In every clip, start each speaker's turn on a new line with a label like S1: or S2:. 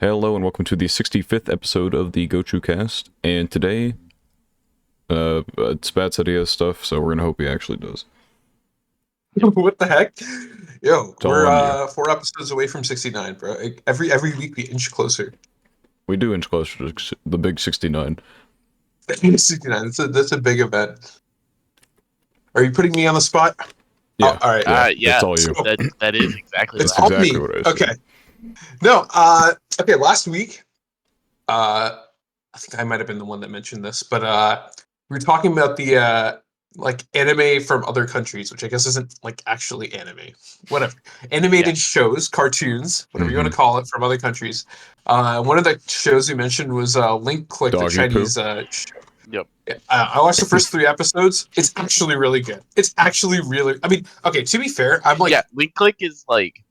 S1: Hello and welcome to the 65th episode of the Gochuucast. And today, Spat said he has stuff, so we're gonna hope he actually does.
S2: What the heck? Yo,
S1: It's all
S2: we're
S1: on you.
S2: 4 episodes away from 69, bro. Every week we inch closer.
S1: We do inch closer to the big 69.
S2: 69. That's a big event. Are you putting me on the spot? Oh,
S1: Yeah,
S2: all right.
S1: yeah, it's
S3: Yeah,
S1: all you.
S2: So
S3: that is exactly
S2: it's
S3: what
S1: That's
S2: all
S3: happened.
S1: exactly
S2: me.
S1: what I
S2: Okay.
S1: said.
S2: No. Okay. Last week, I think I might have been the one that mentioned this, but we were talking about the like anime from other countries, which I guess isn't like actually anime. Whatever, animated shows, cartoons, whatever you want to call it, from other countries. One of the shows we mentioned was Link Click, the
S1: Doggy poo.
S2: Chinese show.
S3: Yep.
S2: I watched the first 3 episodes. It's actually really good. It's actually really. I mean, okay. To be fair, I'm like,
S3: Yeah, Link Click is like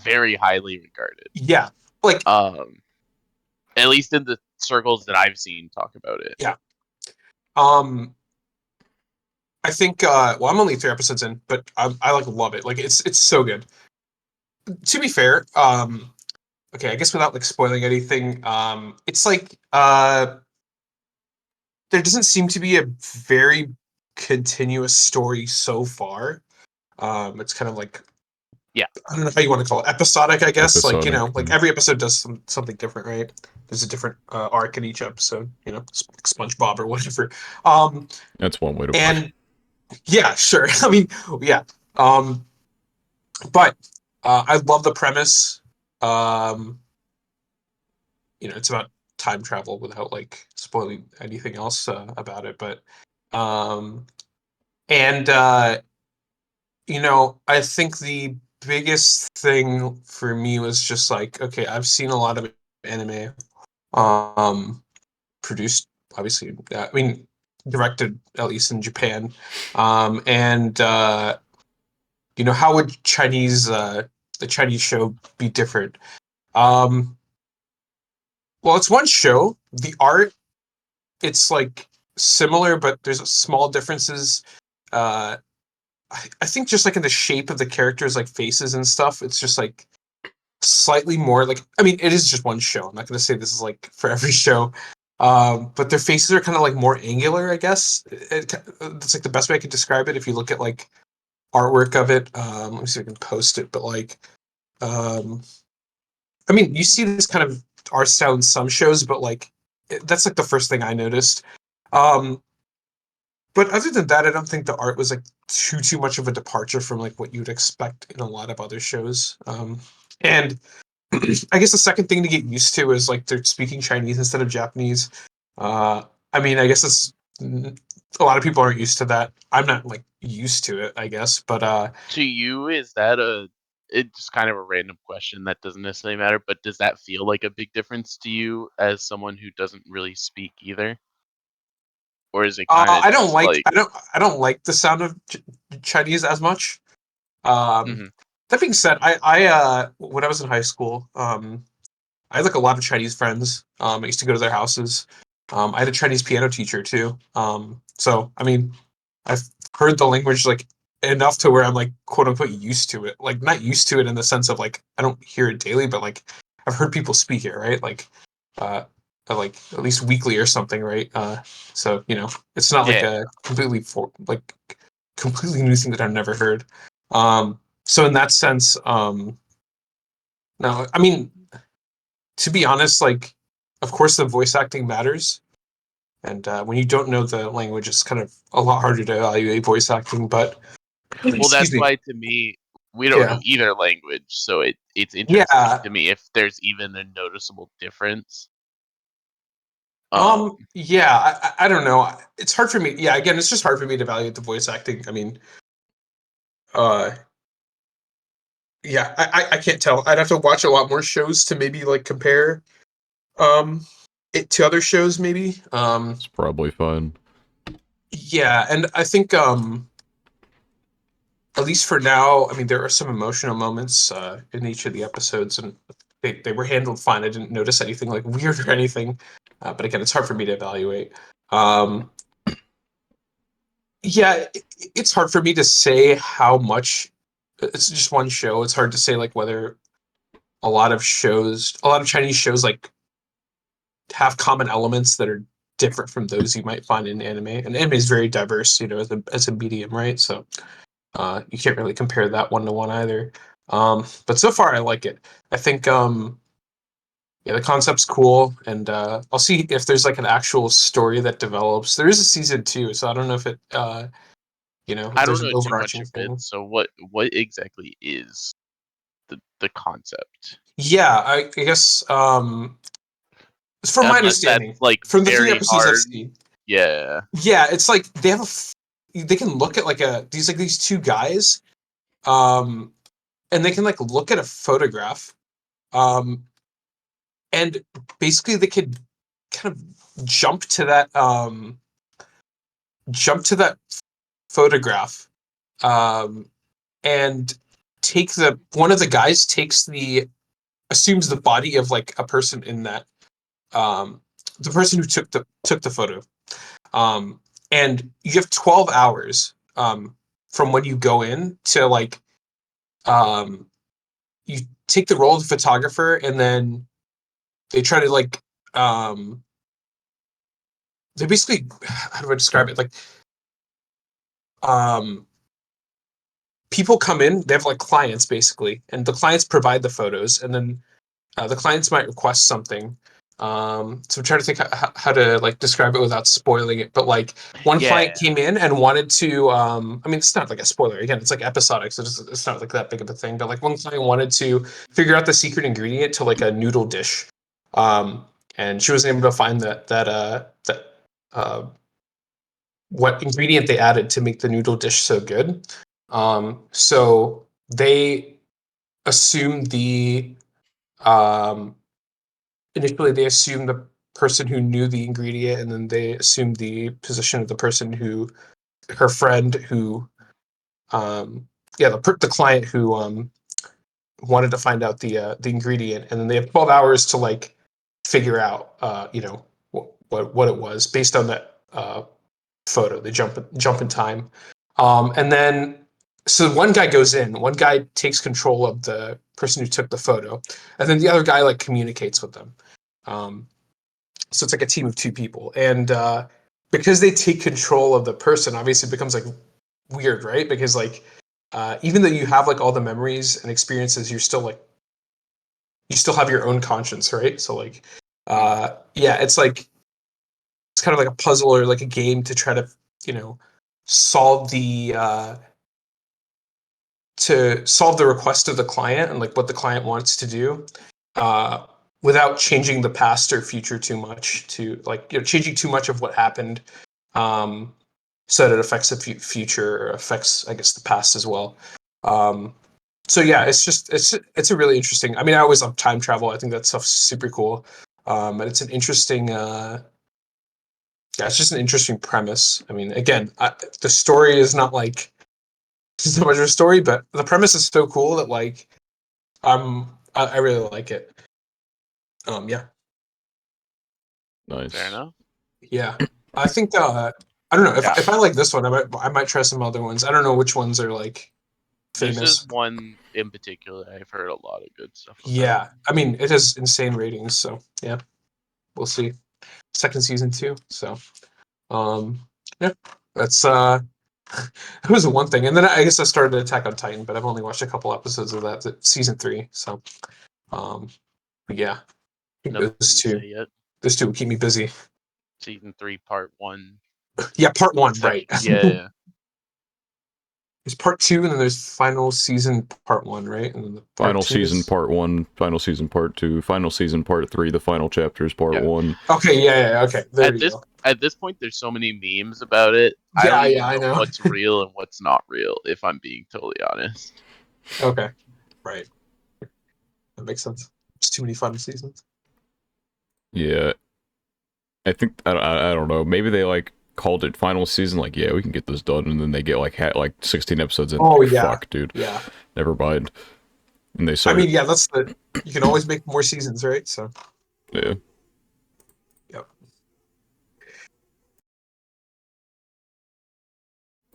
S3: very highly regarded.
S2: yeah, like,
S3: At least in the circles that I've seen talk about it.
S2: yeah. Um, I think. Well, I'm only 3 episodes in, but I like love it. Like, it's so good. To be fair, okay, I guess without like spoiling anything, it's like there doesn't seem to be a very continuous story so far. It's kind of like,
S3: Yeah.
S2: I don't know how you want to call it, episodic, I guess. Like, you
S1: Episodic.
S2: know, like every episode does something different, right? There's a different arc in each episode, you know, like SpongeBob or whatever.
S1: That's one way to put it.
S2: And yeah, sure. I mean, yeah. Um, but I love the premise. Um, it's about time travel without like spoiling anything else about it. But um, and I think the biggest thing for me was just like, okay, I've seen a lot of anime, um, produced obviously. I mean, directed at least in Japan, and how would the Chinese show be different? Um, well, it's one show. The art, it's like similar, but there's small differences. Uh, I think just like in the shape of the characters, like faces and stuff, it's just like slightly more like. I mean, it is just one show. I'm not gonna say this is like for every show, but their faces are kind of like more angular. I guess that's like the best way I could describe it. If you look at like artwork of it, let me see if I can post it. But like, um, I mean, you see this kind of art style in some shows, but like that's like the first thing I noticed. Um, but other than that, I don't think the art was like too much of a departure from like what you'd expect in a lot of other shows. And I guess the second thing to get used to is like they're speaking Chinese instead of Japanese. I mean, I guess it's a lot of people aren't used to that. I'm not like used to it, I guess, but
S3: To you, is that it's just kind of a random question that doesn't necessarily matter, but does that feel like a big difference to you as someone who doesn't really speak either? Or is it kind of
S2: I don't
S3: just
S2: like
S3: like,
S2: I don't like the sound of Chinese as much. Um,
S3: mhm,
S2: that being said, I when I was in high school, I had like a lot of Chinese friends. I used to go to their houses. I had a Chinese piano teacher too. So I mean, I've heard the language like enough to where I'm like quote unquote used to it. Like not used to it in the sense of like I don't hear it daily, but like I've heard people speak it, right? Uh, like at least weekly or something, right? So it's not like
S3: yeah.
S2: a completely new thing that I've never heard. So in that sense, no, I mean, to be honest, like, of course, the voice acting matters, and when you don't know the language, it's kind of a lot harder to evaluate voice acting. But
S3: Well,
S2: excuse
S3: that's
S2: me,
S3: why to me, we don't know
S2: yeah,
S3: either language, so it's interesting
S2: yeah,
S3: to me if there's even a noticeable difference. Um,
S2: yeah. I don't know. It's hard for me. Yeah, again, it's just hard for me to evaluate the voice acting. I mean, uh, yeah, I can't tell. I'd have to watch a lot more shows to maybe like compare um it to other shows, maybe.
S1: It's probably fine.
S2: Yeah, and I think at least for now, I mean, there are some emotional moments in each of the episodes, and they were handled fine. I didn't notice anything like weird or anything. But again, it's hard for me to evaluate. Um, yeah, it's hard for me to say how much. It's just one show. It's hard to say like whether a lot of Chinese shows like have common elements that are different from those you might find in anime. And anime is very diverse, as a medium, right? So you can't really compare that one to one either. But so far, I like it. I think yeah, the concept's cool, and I'll see if there's like an actual story that develops. There is a season 2, so I don't know if it if
S3: I
S2: there's
S3: don't
S2: an
S3: know too much
S2: overarching
S3: of it.
S2: thing.
S3: So what exactly is the concept?
S2: Yeah, I guess from my
S3: Unless that's
S2: understanding,
S3: like
S2: from the 3
S3: very
S2: episodes I've
S3: hard.
S2: seen,
S3: Yeah.
S2: yeah, it's like they can look at like these two guys, um, and they can like look at a photograph, um, and basically they could kind of jump to that photograph, um, and take the one of the guys takes the assumes the body of like a person in that, um, the person who took the photo. Um, and you have 12 hours from when you go in to like um, you take the role of the photographer, and then they try to like um, they basically, how do I describe it, like um, people come in, they have like clients basically, and the clients provide the photos, and then the clients might request something. So I'm trying to think how to like describe it without spoiling it. But like one client
S3: Yeah.
S2: came in and wanted to. I mean, it's not like a spoiler. Again, it's like episodic, so it's not like that big of a thing. But like one client wanted to figure out the secret ingredient to like a noodle dish, um, and she wasn't able to find that uh, what ingredient they added to make the noodle dish so good. So they assumed um, initially they assumed the person who knew the ingredient, and then they assumed the position of the person who her friend who yeah, the client who wanted to find out the ingredient, and then they have 12 hours to like figure out what it was based on that photo. They jump in time, and then so one guy goes in, one guy takes control of the person who took the photo, and then the other guy like communicates with them. um, so it's like a team of 2 people, and because they take control of the person, obviously it becomes like weird, right? Because like even though you have like all the memories and experiences, you still have your own conscience, right? So like yeah, it's kind of like a puzzle or like a game to try you know solve the request of the client and like what the client wants to do, uh, without changing the past or future too much, to like changing too much of what happened, um, so that it affects the future, or affects, I guess, the past as well. Um, so yeah, it's a really interesting. I mean, I always love time travel. I think that stuff's super cool, and it's an interesting. Yeah, it's just an interesting premise. I mean, again, the story is not like so much of a story, but the premise is so cool that like I really like it. Yeah,
S3: Fair
S1: Nice.
S3: enough.
S2: yeah. I think I don't know
S3: Yeah.
S2: if I like this one, I might try some other ones. I don't know which ones are like
S3: This is
S2: famous.
S3: one in particular I've heard a lot of good stuff about.
S2: Yeah, I mean it has insane ratings, so yeah, we'll see. Second season too, so um, yeah, that's that was the one thing. And then I guess I started Attack on Titan, but I've only watched a couple episodes of that season 3. So but yeah, I think
S3: Nothing to say yet.
S2: those two will keep me busy.
S3: Season 3, part 1.
S2: Yeah, part 1, right?
S3: Section. Yeah.
S2: There's part 2, and then there's final season part 1, right? And then the part
S1: Final
S2: 2
S1: season
S2: is
S1: part 1, final season part 2, final season part 3, the final chapter is part
S3: Yeah.
S1: 1.
S2: okay. Yeah, okay. There
S3: At
S2: you
S3: this
S2: go.
S3: at this point, there's so many memes about it. I don't
S2: Yeah,
S3: even
S2: I
S3: know
S2: know.
S3: what's real and what's not real, if I'm being totally honest.
S2: Okay, right. That makes sense. It's too many fun seasons.
S1: Yeah, I think I don't know. Maybe they like called it final season. Like, yeah, we can get this done, and then they get like 16 episodes in.
S2: Oh
S1: Like,
S2: yeah,
S1: fuck, dude,
S2: yeah.
S1: never mind. And they
S2: I
S1: started.
S2: mean, yeah. You can always make more seasons, right? So
S1: Yeah,
S2: yep.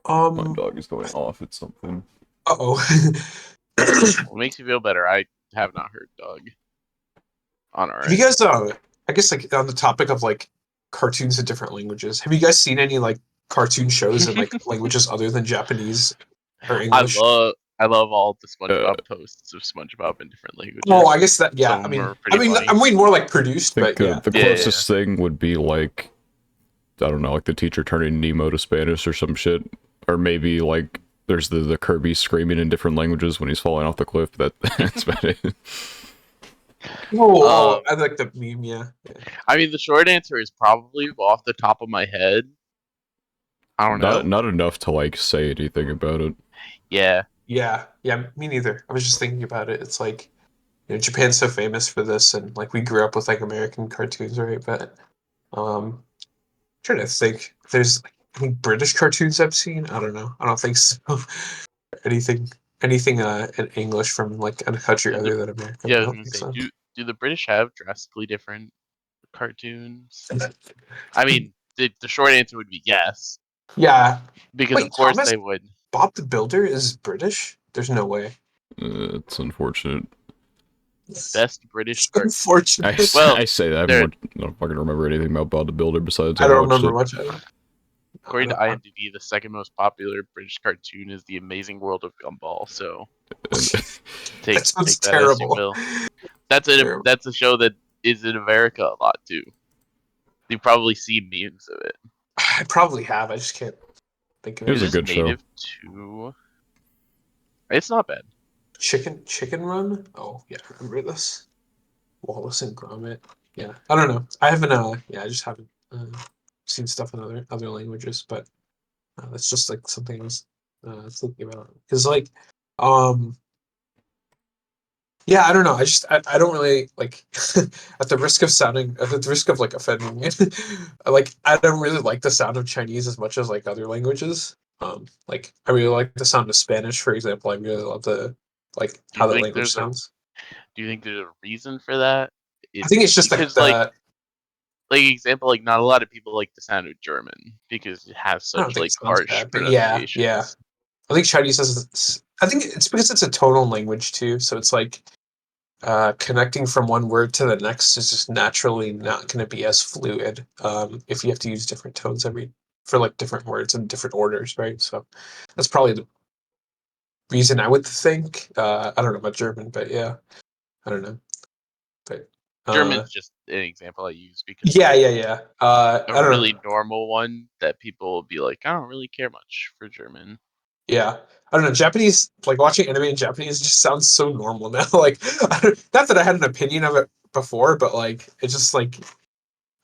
S1: my dog is going off at something.
S2: Uh oh.
S3: What makes you feel better? I have not heard, dog. On our
S2: Have you
S3: end.
S2: guys, I guess, like, on the topic of, like, cartoons in different languages, have you guys seen any, like, cartoon shows in, like, languages other than Japanese or English?
S3: I love all the
S1: Uh,
S3: SpongeBob posts of SpongeBob in different languages.
S2: Oh, I guess that,
S3: Some
S2: yeah.
S3: of
S2: I
S3: them
S2: mean,
S3: are pretty funny.
S2: I'm way more, like, produced,
S1: I think
S2: but yeah.
S1: the
S3: Yeah,
S1: closest thing would be like, I don't know, like the teacher turning Nemo to Spanish or some shit, or maybe like there's the Kirby screaming in different languages when he's falling off the cliff. That's about it.
S2: Oh, I like the meme, yeah.
S3: I mean, the short answer is probably off the top of my head. I don't know.
S1: Not enough to like say anything about it.
S3: Yeah.
S2: Yeah, me neither. I was just thinking about it. It's like, Japan's so famous for this, and like we grew up with like American cartoons, right? But trying to think if there's like any British cartoons I've seen. I don't know. I don't think so. anything in English from like a country other than America.
S3: Yeah, I
S2: I
S3: was
S2: don't
S3: gonna
S2: think
S3: say,
S2: so.
S3: do the British have drastically different cartoons? I mean, the short answer would be yes,
S2: Yeah.
S3: because of
S2: Wait,
S3: course
S2: Thomas
S3: they would.
S2: Bob the Builder is British? There's no way.
S1: It's unfortunate.
S3: Best British
S2: It's
S3: cartoon.
S2: unfortunate.
S3: Well,
S1: I say that. I don't fucking remember anything about Bob the Builder besides
S2: I
S1: I
S2: don't
S1: watched
S2: remember
S1: it.
S2: much of it.
S3: According to IMDb, the second most popular British cartoon is The Amazing World of Gumball. So take
S2: That sounds
S3: that as you
S2: terrible.
S3: will. That's
S2: Terrible.
S3: a show that is in America a lot too. You probably see memes of it.
S2: I probably have. I just can't think of
S1: It was
S3: Is
S1: a
S3: this
S1: good show.
S3: native to? It's not bad.
S2: Chicken Run? Oh yeah, I remember this. Wallace and Gromit. Yeah, I don't know. I haven't. I just haven't seen stuff in other languages, but that's just like something I was thinking about because like, yeah, I don't know. I don't really like at the risk of like offending like I don't really like the sound of Chinese as much as like other languages. Like I really like the sound of Spanish, for example. I really love the like
S3: Do
S2: how
S3: you
S2: that
S3: think
S2: language sounds.
S3: Do you think there's a reason for that?
S2: I think it's just like
S3: Because
S2: the
S3: example, like not a lot of people like the sound of German because it has
S2: I don't
S3: such
S2: think
S3: like
S2: it sounds
S3: harsh
S2: bad, but yeah.
S3: pronunciations.
S2: I think Chinese has. I think it's because it's a tonal language too, so it's like connecting from one word to the next is just naturally not going to be as fluid if you have to use different tones for like different words in different orders, right? So that's probably the reason I would think. I don't know about German, but yeah, I don't know, but
S3: German's just an example I use because
S2: yeah,
S3: like
S2: yeah.
S3: a
S2: I don't
S3: really
S2: know.
S3: normal one that people will be like, I don't really care much for German.
S2: Yeah, I don't know. Japanese, like watching anime in Japanese, just sounds so normal now. Like, not that I had an opinion of it before, but like, it's just like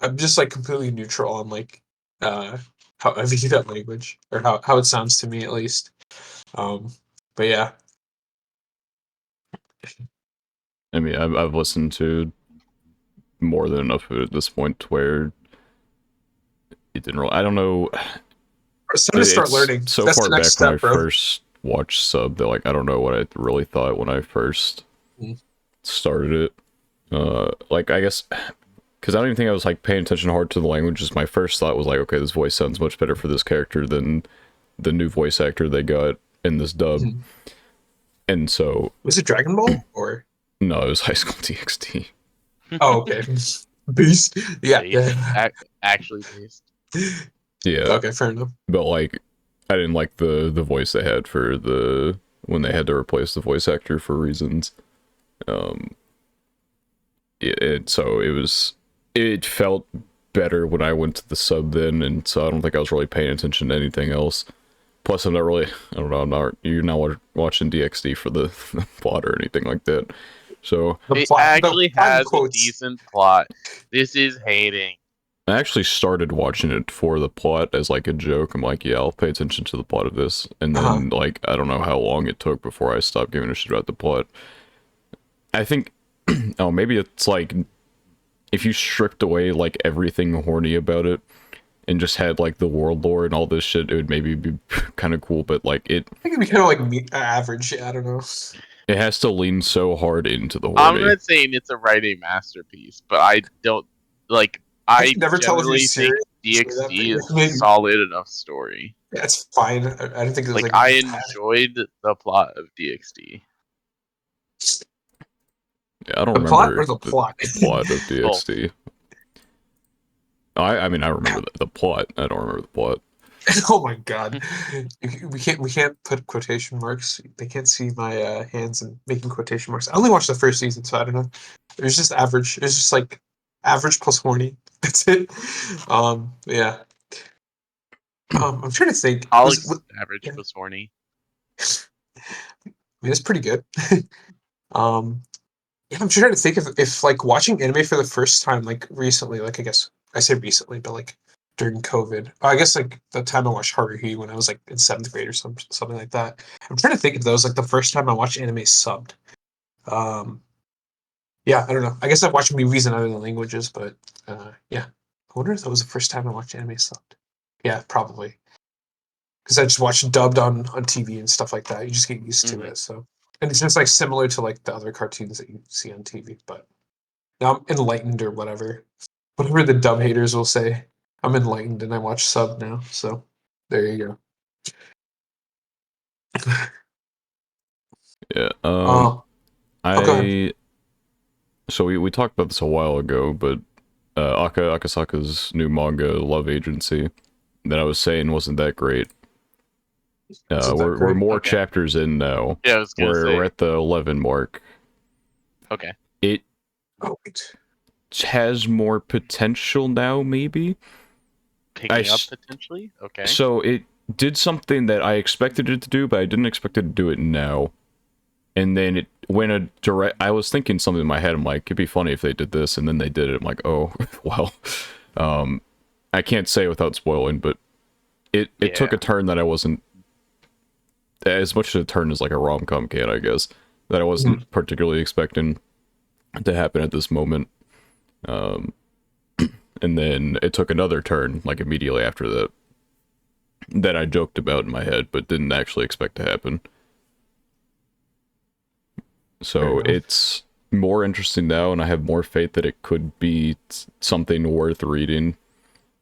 S2: I'm just like completely neutral on like how I view that language or how it sounds to me at least. Um, but yeah,
S1: I mean, I've listened to more than enough of it at this point to where it didn't really. I don't know.
S2: it's time to start
S1: It's
S2: learning.
S1: so
S2: That's
S1: far
S2: the next
S1: back when I
S2: step, bro.
S1: first watched sub that like I don't know what I really thought when I first
S2: Mm.
S1: started it. Like I guess because I don't even think I was like paying attention hard to the languages. My first thought was like, okay, this voice sounds much better for this character than the new voice actor they got in this dub.
S2: Mhm.
S1: And so
S2: Was it Dragon Ball or?
S1: no, it was High School DxD.
S2: Oh, okay. Beast. Yeah.
S3: Based, actually based.
S1: Yeah,
S2: Okay, fair enough.
S1: but like I didn't like the voice they had for the when they had to replace the voice actor for reasons. Um, so it felt better when I went to the sub then, and so I don't think I was really paying attention to anything else. Plus, I'm not really, I don't know, you're not watching DxD for the plot or anything like that. So
S3: It
S2: The
S3: actually
S2: plot in
S3: has a
S2: quotes.
S3: decent plot. This is hating.
S1: I actually started watching it for the plot as like a joke. I'm like, yeah, I'll pay attention to the plot of this, and
S2: Uh-huh.
S1: then like I don't know how long it took before I stopped giving a shit about the plot. I think, oh, maybe it's like if you stripped away like everything horny about it and just had like the world lore and all this shit, it would maybe be kind of cool. But like
S2: I think it'd be kind of like average. Yeah, I don't know.
S1: it has to lean so hard into the
S3: I'm
S1: horny.
S3: not saying it's a writing masterpiece, but I don't like.
S2: I
S3: I
S2: can never tell if you're
S3: generally think
S2: serious or that,
S3: DxD is
S2: but
S3: a
S2: maybe
S3: solid enough story.
S2: that's fine. I don't think there's
S3: Like
S2: like
S3: I
S2: bad.
S3: enjoyed the plot of DxD.
S1: I don't
S2: The plot or
S1: remember
S2: the plot?
S1: the plot of
S3: Both.
S1: DXD. I mean, I remember the plot. I don't remember the plot.
S2: Oh my god, we can't put quotation marks. They can't see my hands and making quotation marks. I only watched the first season, so I don't know. It was just average. It was just like average plus horny. That's it. Yeah. I'm trying to think.
S3: Alex average
S2: Yeah,
S3: was horny.
S2: I mean, it's pretty good. um, yeah, I'm trying to think if like watching anime for the first time, like recently, like I guess I say recently, but like during COVID, I guess like the time I watched Haruhi when I was like in seventh grade or something like that. I'm trying to think if that was like the first time I watched anime subbed. Um, yeah, I don't know. I guess I've watched movies in other languages, but yeah, I wonder if that was the first time I watched anime subbed. Yeah, probably because I just watched dubbed on TV and stuff like that. You just get used to
S3: Mhm.
S2: it. So, and it's just like similar to like the other cartoons that you see on TV. But now I'm enlightened or whatever. Whatever the dub haters will say. I'm enlightened and I watch sub now. So there you go.
S1: Yeah.
S2: Go ahead.
S1: I so we talked about this a while ago, but Akasaka's new manga, Love Agency, that I was saying wasn't that great.
S2: Isn't that
S1: We're
S2: great?
S1: more
S3: Okay.
S1: chapters in now.
S3: Yeah, I was gonna
S1: We're
S3: say.
S1: at the 11 mark.
S3: Okay.
S1: It
S2: Oh wait.
S1: has more potential now, maybe.
S3: Picking up potentially. Okay.
S1: So it did something that I expected it to do, but I didn't expect it to do it now. And then it went a direct. I was thinking something in my head. I'm like, it'd be funny if they did this, and then they did it. I'm like, oh, well. I can't say without spoiling, but it took a
S3: Yeah.
S1: turn that I wasn't as much of a turn as like a rom com can, I guess, that I
S2: Mhm.
S1: wasn't particularly expecting to happen at this moment. And then it took another turn like immediately after that I joked about in my head, but didn't actually expect to happen.
S2: Fair
S1: So
S2: enough.
S1: it's more interesting now, and I have more faith that it could be something worth reading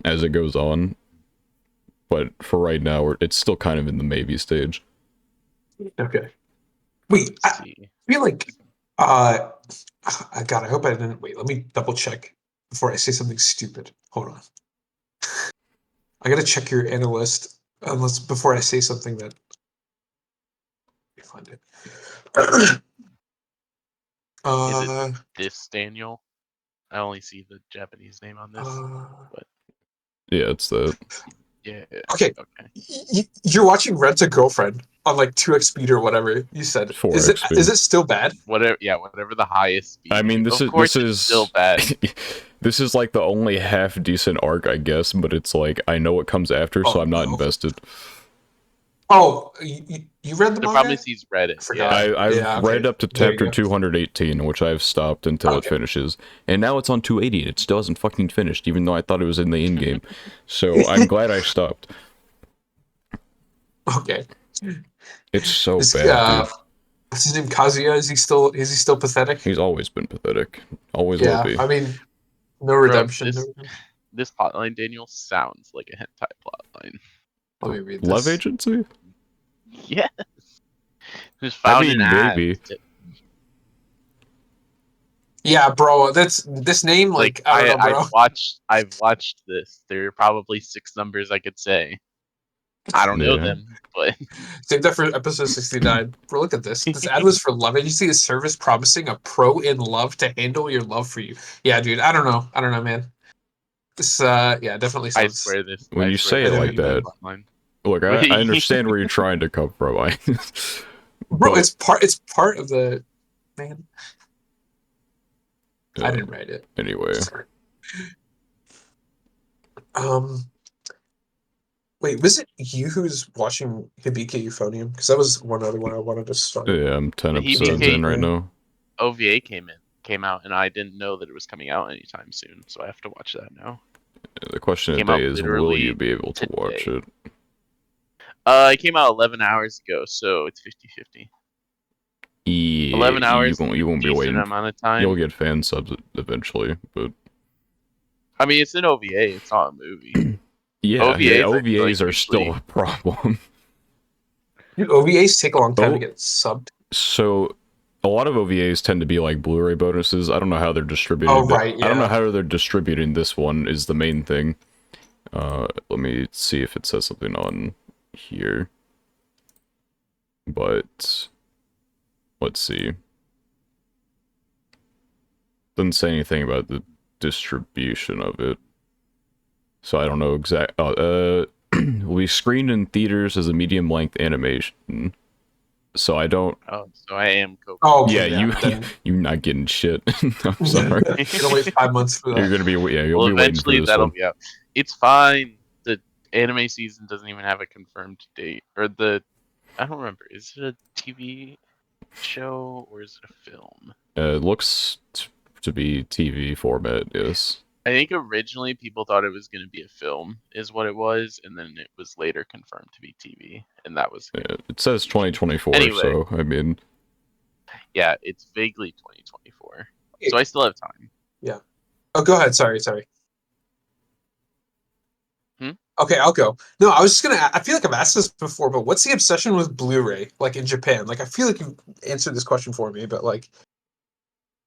S1: as it goes on. But for right now, it's still kind of in the maybe stage.
S2: Okay. Wait,
S3: Let's
S2: I
S3: see.
S2: feel like uh God, I hope I didn't wait. Let me double check before I say something stupid. Hold on. I gotta check your analyst unless before I say something that let me find it.
S3: Is it
S2: uh
S3: this Daniel? I only see the Japanese name on this,
S2: uh
S3: but
S1: Yeah, it's the
S3: yeah.
S2: okay.
S3: Okay.
S2: You're watching Rent a Girlfriend on like 2x speed or whatever you said. Is
S1: 4x
S2: it is
S1: speed.
S2: it still bad?
S3: Whatever. Yeah. Whatever the highest
S1: I
S3: speed.
S1: mean,
S3: Of course, it's still bad.
S1: this is like the only half decent arc, I guess, but it's like I know what comes after, so
S2: Oh
S1: I'm not
S2: no.
S1: invested.
S2: Oh, you read the
S3: The problem
S2: manga?
S3: is he's read
S2: I
S3: it.
S2: forgot.
S3: Yeah.
S1: I've
S2: Yeah,
S1: read
S2: okay.
S1: up to
S2: There you
S1: chapter
S2: go.
S1: 218, which I've stopped until it
S2: Okay.
S1: finishes, and now it's on 280, and it still hasn't fucking finished, even though I thought it was in the in game. So I'm glad I stopped.
S2: Okay.
S1: It's so
S2: This
S1: bad, dude.
S2: what's his name? Kazuya? Is he still pathetic?
S1: He's always been pathetic. Always will
S2: Yeah,
S1: be.
S2: I mean, no
S3: Bro,
S2: redemption.
S3: this this plotline, Daniel, sounds like a hentai plotline.
S2: Let me read
S1: Love
S2: this.
S1: Agency?
S3: Yes. Who's
S1: I
S3: found an
S1: mean,
S3: ad?
S1: maybe.
S2: Yeah, bro, that's this name.
S3: Like
S2: Like, I don't know, bro.
S3: I've watched this. There are probably 6 numbers I could say. I don't know
S1: Yeah.
S3: them, but
S2: Save that for episode 69. Bro, look at this. This ad was for Love Agency, a service promising a pro in love to handle your love for you. Yeah, dude. I don't know. I don't know, man. This, yeah, definitely
S3: I
S2: sounds.
S3: swear this
S1: When you say
S2: I
S1: it
S3: is a
S2: know what
S1: like
S2: you
S3: hentai
S2: mean,
S1: that,
S3: plotline.
S1: look, I understand where you're trying to come from.
S2: bro.
S1: But
S2: It's part of the man. I
S1: uh,
S2: didn't write it.
S1: anyway,
S2: Sorry. Um, wait, was it you who's watching Hibiki Euphonium? Because that was one other one I wanted to start.
S1: yeah, I'm 10
S3: The
S1: episodes in
S3: HBK
S1: right now.
S3: OVA came out, and I didn't know that it was coming out anytime soon, so I have to watch that now.
S1: The question of
S3: Came
S1: the day
S3: out
S1: is, will you
S3: literally
S1: be able to watch
S3: today.
S1: it?
S3: It came out 11 hours ago, so it's 50-50.
S1: Yeah,
S3: 11 hours is a
S1: you won't be
S3: decent
S1: waiting.
S3: amount of
S1: You'll
S3: time.
S1: get fan subs eventually, but
S3: I mean, it's an OVA. It's not a movie.
S1: yeah,
S3: OVAs, I feel like
S1: OVAs are still
S3: usually.
S1: a problem.
S2: Dude, OVAs take a long time to
S1: Oh,
S2: get subbed.
S1: so a lot of OVAs tend to be like Blu-ray bonuses. I don't know how they're
S2: Oh,
S1: distributing.
S2: right,
S1: I don't know
S2: yeah.
S1: how they're distributing this one. Is the main thing. Let me see if it says something on here. But let's see. Doesn't say anything about the distribution of it. So I don't know exact. Will be screened in theaters as a medium-length animation. So I don't.
S3: Oh, so I am
S2: Oh,
S1: Yeah,
S2: okay, yeah.
S1: you
S2: Then
S1: you're not getting shit. I'm sorry.
S2: gonna wait 5 months for
S1: You're
S2: that.
S1: gonna be yeah. You'll
S3: Well,
S1: be waiting for
S3: eventually
S1: this
S3: that'll
S1: one.
S3: be out. It's fine. The anime season doesn't even have a confirmed date, or the I don't remember. Is it a TV show or is it a film?
S1: It looks to be TV format. Yes.
S3: I think originally people thought it was going to be a film, is what it was, and then it was later confirmed to be TV, and that was going to
S1: Yeah,
S3: be
S1: it says
S3: TV show.
S1: 2024.
S3: Anyway,
S1: So I mean,
S3: yeah, it's vaguely 2024,
S2: Hey,
S3: so I still have time.
S2: yeah. Oh, go ahead. Sorry.
S3: Hmm?
S2: Okay, I'll go. No, I was just gonna. I feel like I've asked this before, but what's the obsession with Blu-ray, like in Japan? Like, I feel like you've answered this question for me, but like,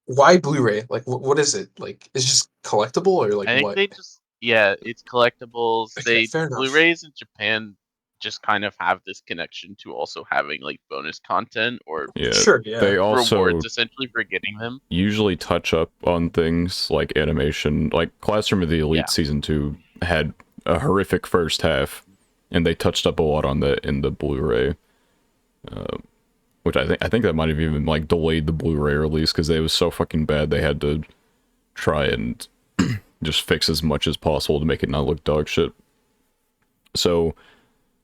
S2: why Blu-ray? Like, what is it? Like, is it just collectible or like
S3: I think
S2: what?
S3: they just, yeah, it's collectibles.
S2: Okay, fair enough.
S3: Blu-rays in Japan just kind of have this connection to also having like bonus content or
S1: yeah.
S2: Sure, yeah.
S1: They also
S3: rewards essentially for getting them.
S1: usually touch up on things like animation. Like Classroom of the Elite
S3: Yeah.
S1: season 2 had a horrific first half, and they touched up a lot on that in the Blu-ray. Which I think that might have even like delayed the Blu-ray release because it was so fucking bad they had to try and just fix as much as possible to make it not look dog shit. So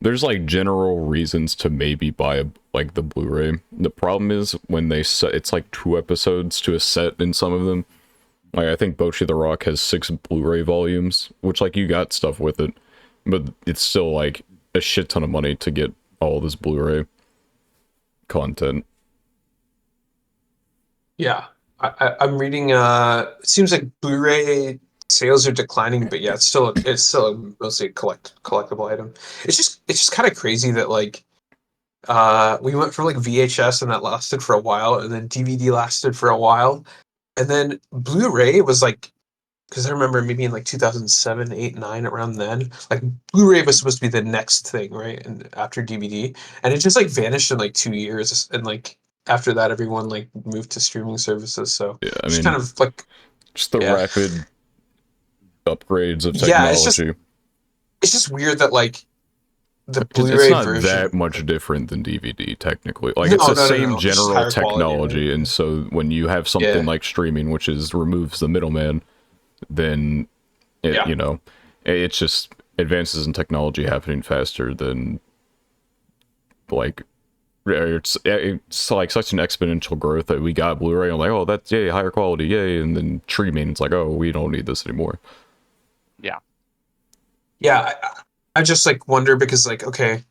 S1: there's like general reasons to maybe buy like the Blu-ray. The problem is when they set it's like 2 episodes to a set in some of them. Like I think Bocchi the Rock has 6 Blu-ray volumes, which like you got stuff with it, but it's still like a shit ton of money to get all this Blu-ray content.
S2: Yeah, I'm reading. It seems like Blu-ray sales are declining, but yeah, it's still mostly a collectible item. It's just kind of crazy that like we went from like VHS and that lasted for a while, and then DVD lasted for a while, and then Blu-ray was like because I remember maybe in like 2007, 8, 9, around then, like Blu-ray was supposed to be the next thing, right? And after DVD, and it just like vanished in like 2 years, and like after that, everyone like moved to streaming services. So
S1: Yeah, I
S2: just kind
S1: mean,
S2: of like,
S1: just the
S2: yeah,
S1: rapid upgrades of
S2: yeah. It's just
S1: technology.
S2: it's just weird that like the
S1: It's
S2: Blu-ray
S1: not that
S2: version.
S1: much different than DVD technically. Like it's
S2: No,
S1: the
S2: no, no,
S1: same
S2: no. It's just
S1: general
S2: higher quality, right?
S1: technology, and so when you have something
S2: Yeah,
S1: like streaming, which is removes the middleman, then it
S2: yeah,
S1: it's just advances in technology happening faster than like it's like such an exponential growth that we got Blu-ray. I'm like, oh, that's yay, higher quality, yay, and then streaming, it's like, oh, we don't need this anymore.
S3: Yeah.
S2: yeah. I just like wonder because like okay,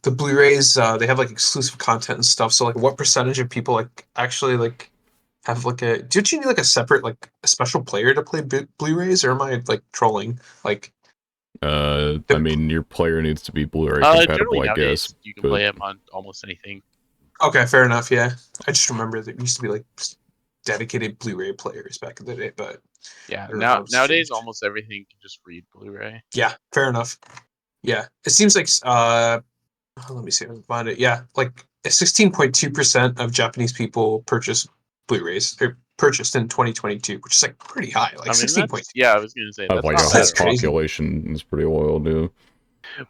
S2: the Blu-rays they have like exclusive content and stuff. So like, what percentage of people like actually like have like a? Did you need like a separate like a special player to play Blu-rays, or am I like trolling? Like,
S1: I mean, your player needs to be Blu-ray
S3: Generally
S1: compatible, I guess,
S3: nowadays you can
S1: but
S3: play them on almost anything.
S2: okay, fair enough. Yeah, I just remember there used to be like dedicated Blu-ray players back in the day, but
S3: Yeah.
S2: I don't know how it's
S3: Nowadays
S2: changed.
S3: almost everything can just read Blu-ray.
S2: Yeah, fair enough. Yeah, it seems like let me see if I can find it. Yeah, like 16.2% of Japanese people purchase Blu-rays or purchased in 2022, which is like pretty high. Like
S3: I mean,
S2: 16.2.
S3: I was gonna say
S1: have
S3: that's
S1: like a
S3: not
S1: whole
S3: bad
S2: That's
S3: at all.
S2: crazy.
S1: population is pretty loyal, dude.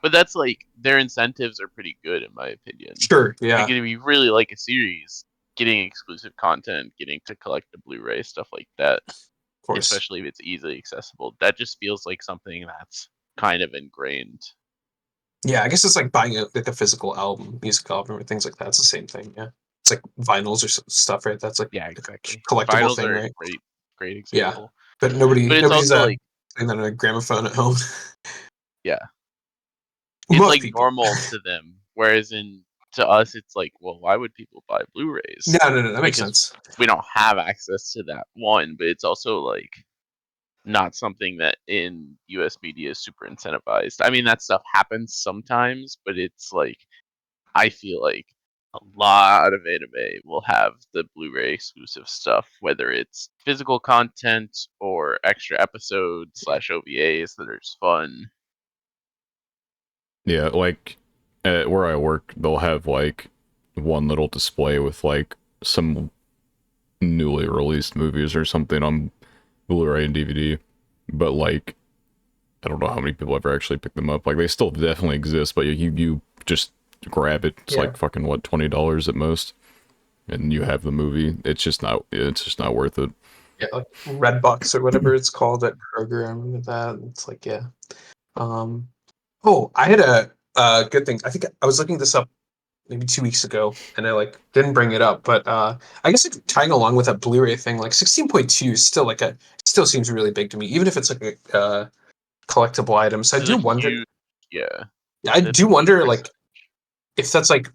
S3: But that's like their incentives are pretty good in my opinion.
S2: Sure.
S3: Like
S2: Yeah.
S3: if you really like a series, getting exclusive content, getting to collect the Blu-ray stuff like that,
S2: Of course.
S3: especially if it's easily accessible, that just feels like something that's kind of ingrained.
S2: Yeah, I guess it's like buying like a physical album, music album, or things like that. It's the same thing. Yeah. It's like vinyls or stuff, right? That's like
S3: Yeah,
S2: a
S3: exactly.
S2: collectible
S3: Vinyls
S2: thing,
S3: are a
S2: right?
S3: great
S2: Yeah.
S3: example.
S2: But
S3: But it's
S2: nobody's
S3: also like,
S2: playing that on a gramophone at home.
S3: yeah, it's
S2: Most
S3: like
S2: people.
S3: normal to them. Whereas to us, it's like, well, why would people buy
S2: No,
S3: Blu-rays?
S2: no, no, that makes
S3: Because
S2: sense.
S3: we don't have access to that one. But it's also like not something that in US media is super incentivized. I mean, that stuff happens sometimes, but it's like I feel like a lot of anime will have the Blu-ray exclusive stuff, whether it's physical content or extra episodes / OVAs that are just fun.
S1: Yeah, like at where I work, they'll have like one little display with like some newly released movies or something on Blu-ray and DVD. But like, I don't know how many people ever actually pick them up. Like, they still definitely exist, but you just grab it. It's
S2: Yeah.
S1: like fucking what, $20 at most, and you have the movie. It's just not worth it.
S2: Yeah, like Redbox or whatever it's called at Kroger. I remember that. It's like, yeah. Um, oh, I had a good thing. I think I was looking this up maybe 2 weeks ago, and I like didn't bring it up, but I guess like, tying along with that Blu-ray thing, like 16.2 is still like still seems really big to me, even if it's like a collectible item. So I
S3: It's
S2: do
S3: a
S2: wonder.
S3: huge, yeah,
S2: I
S3: that's a
S2: do
S3: huge
S2: wonder, like,
S3: percentage.
S2: if that's like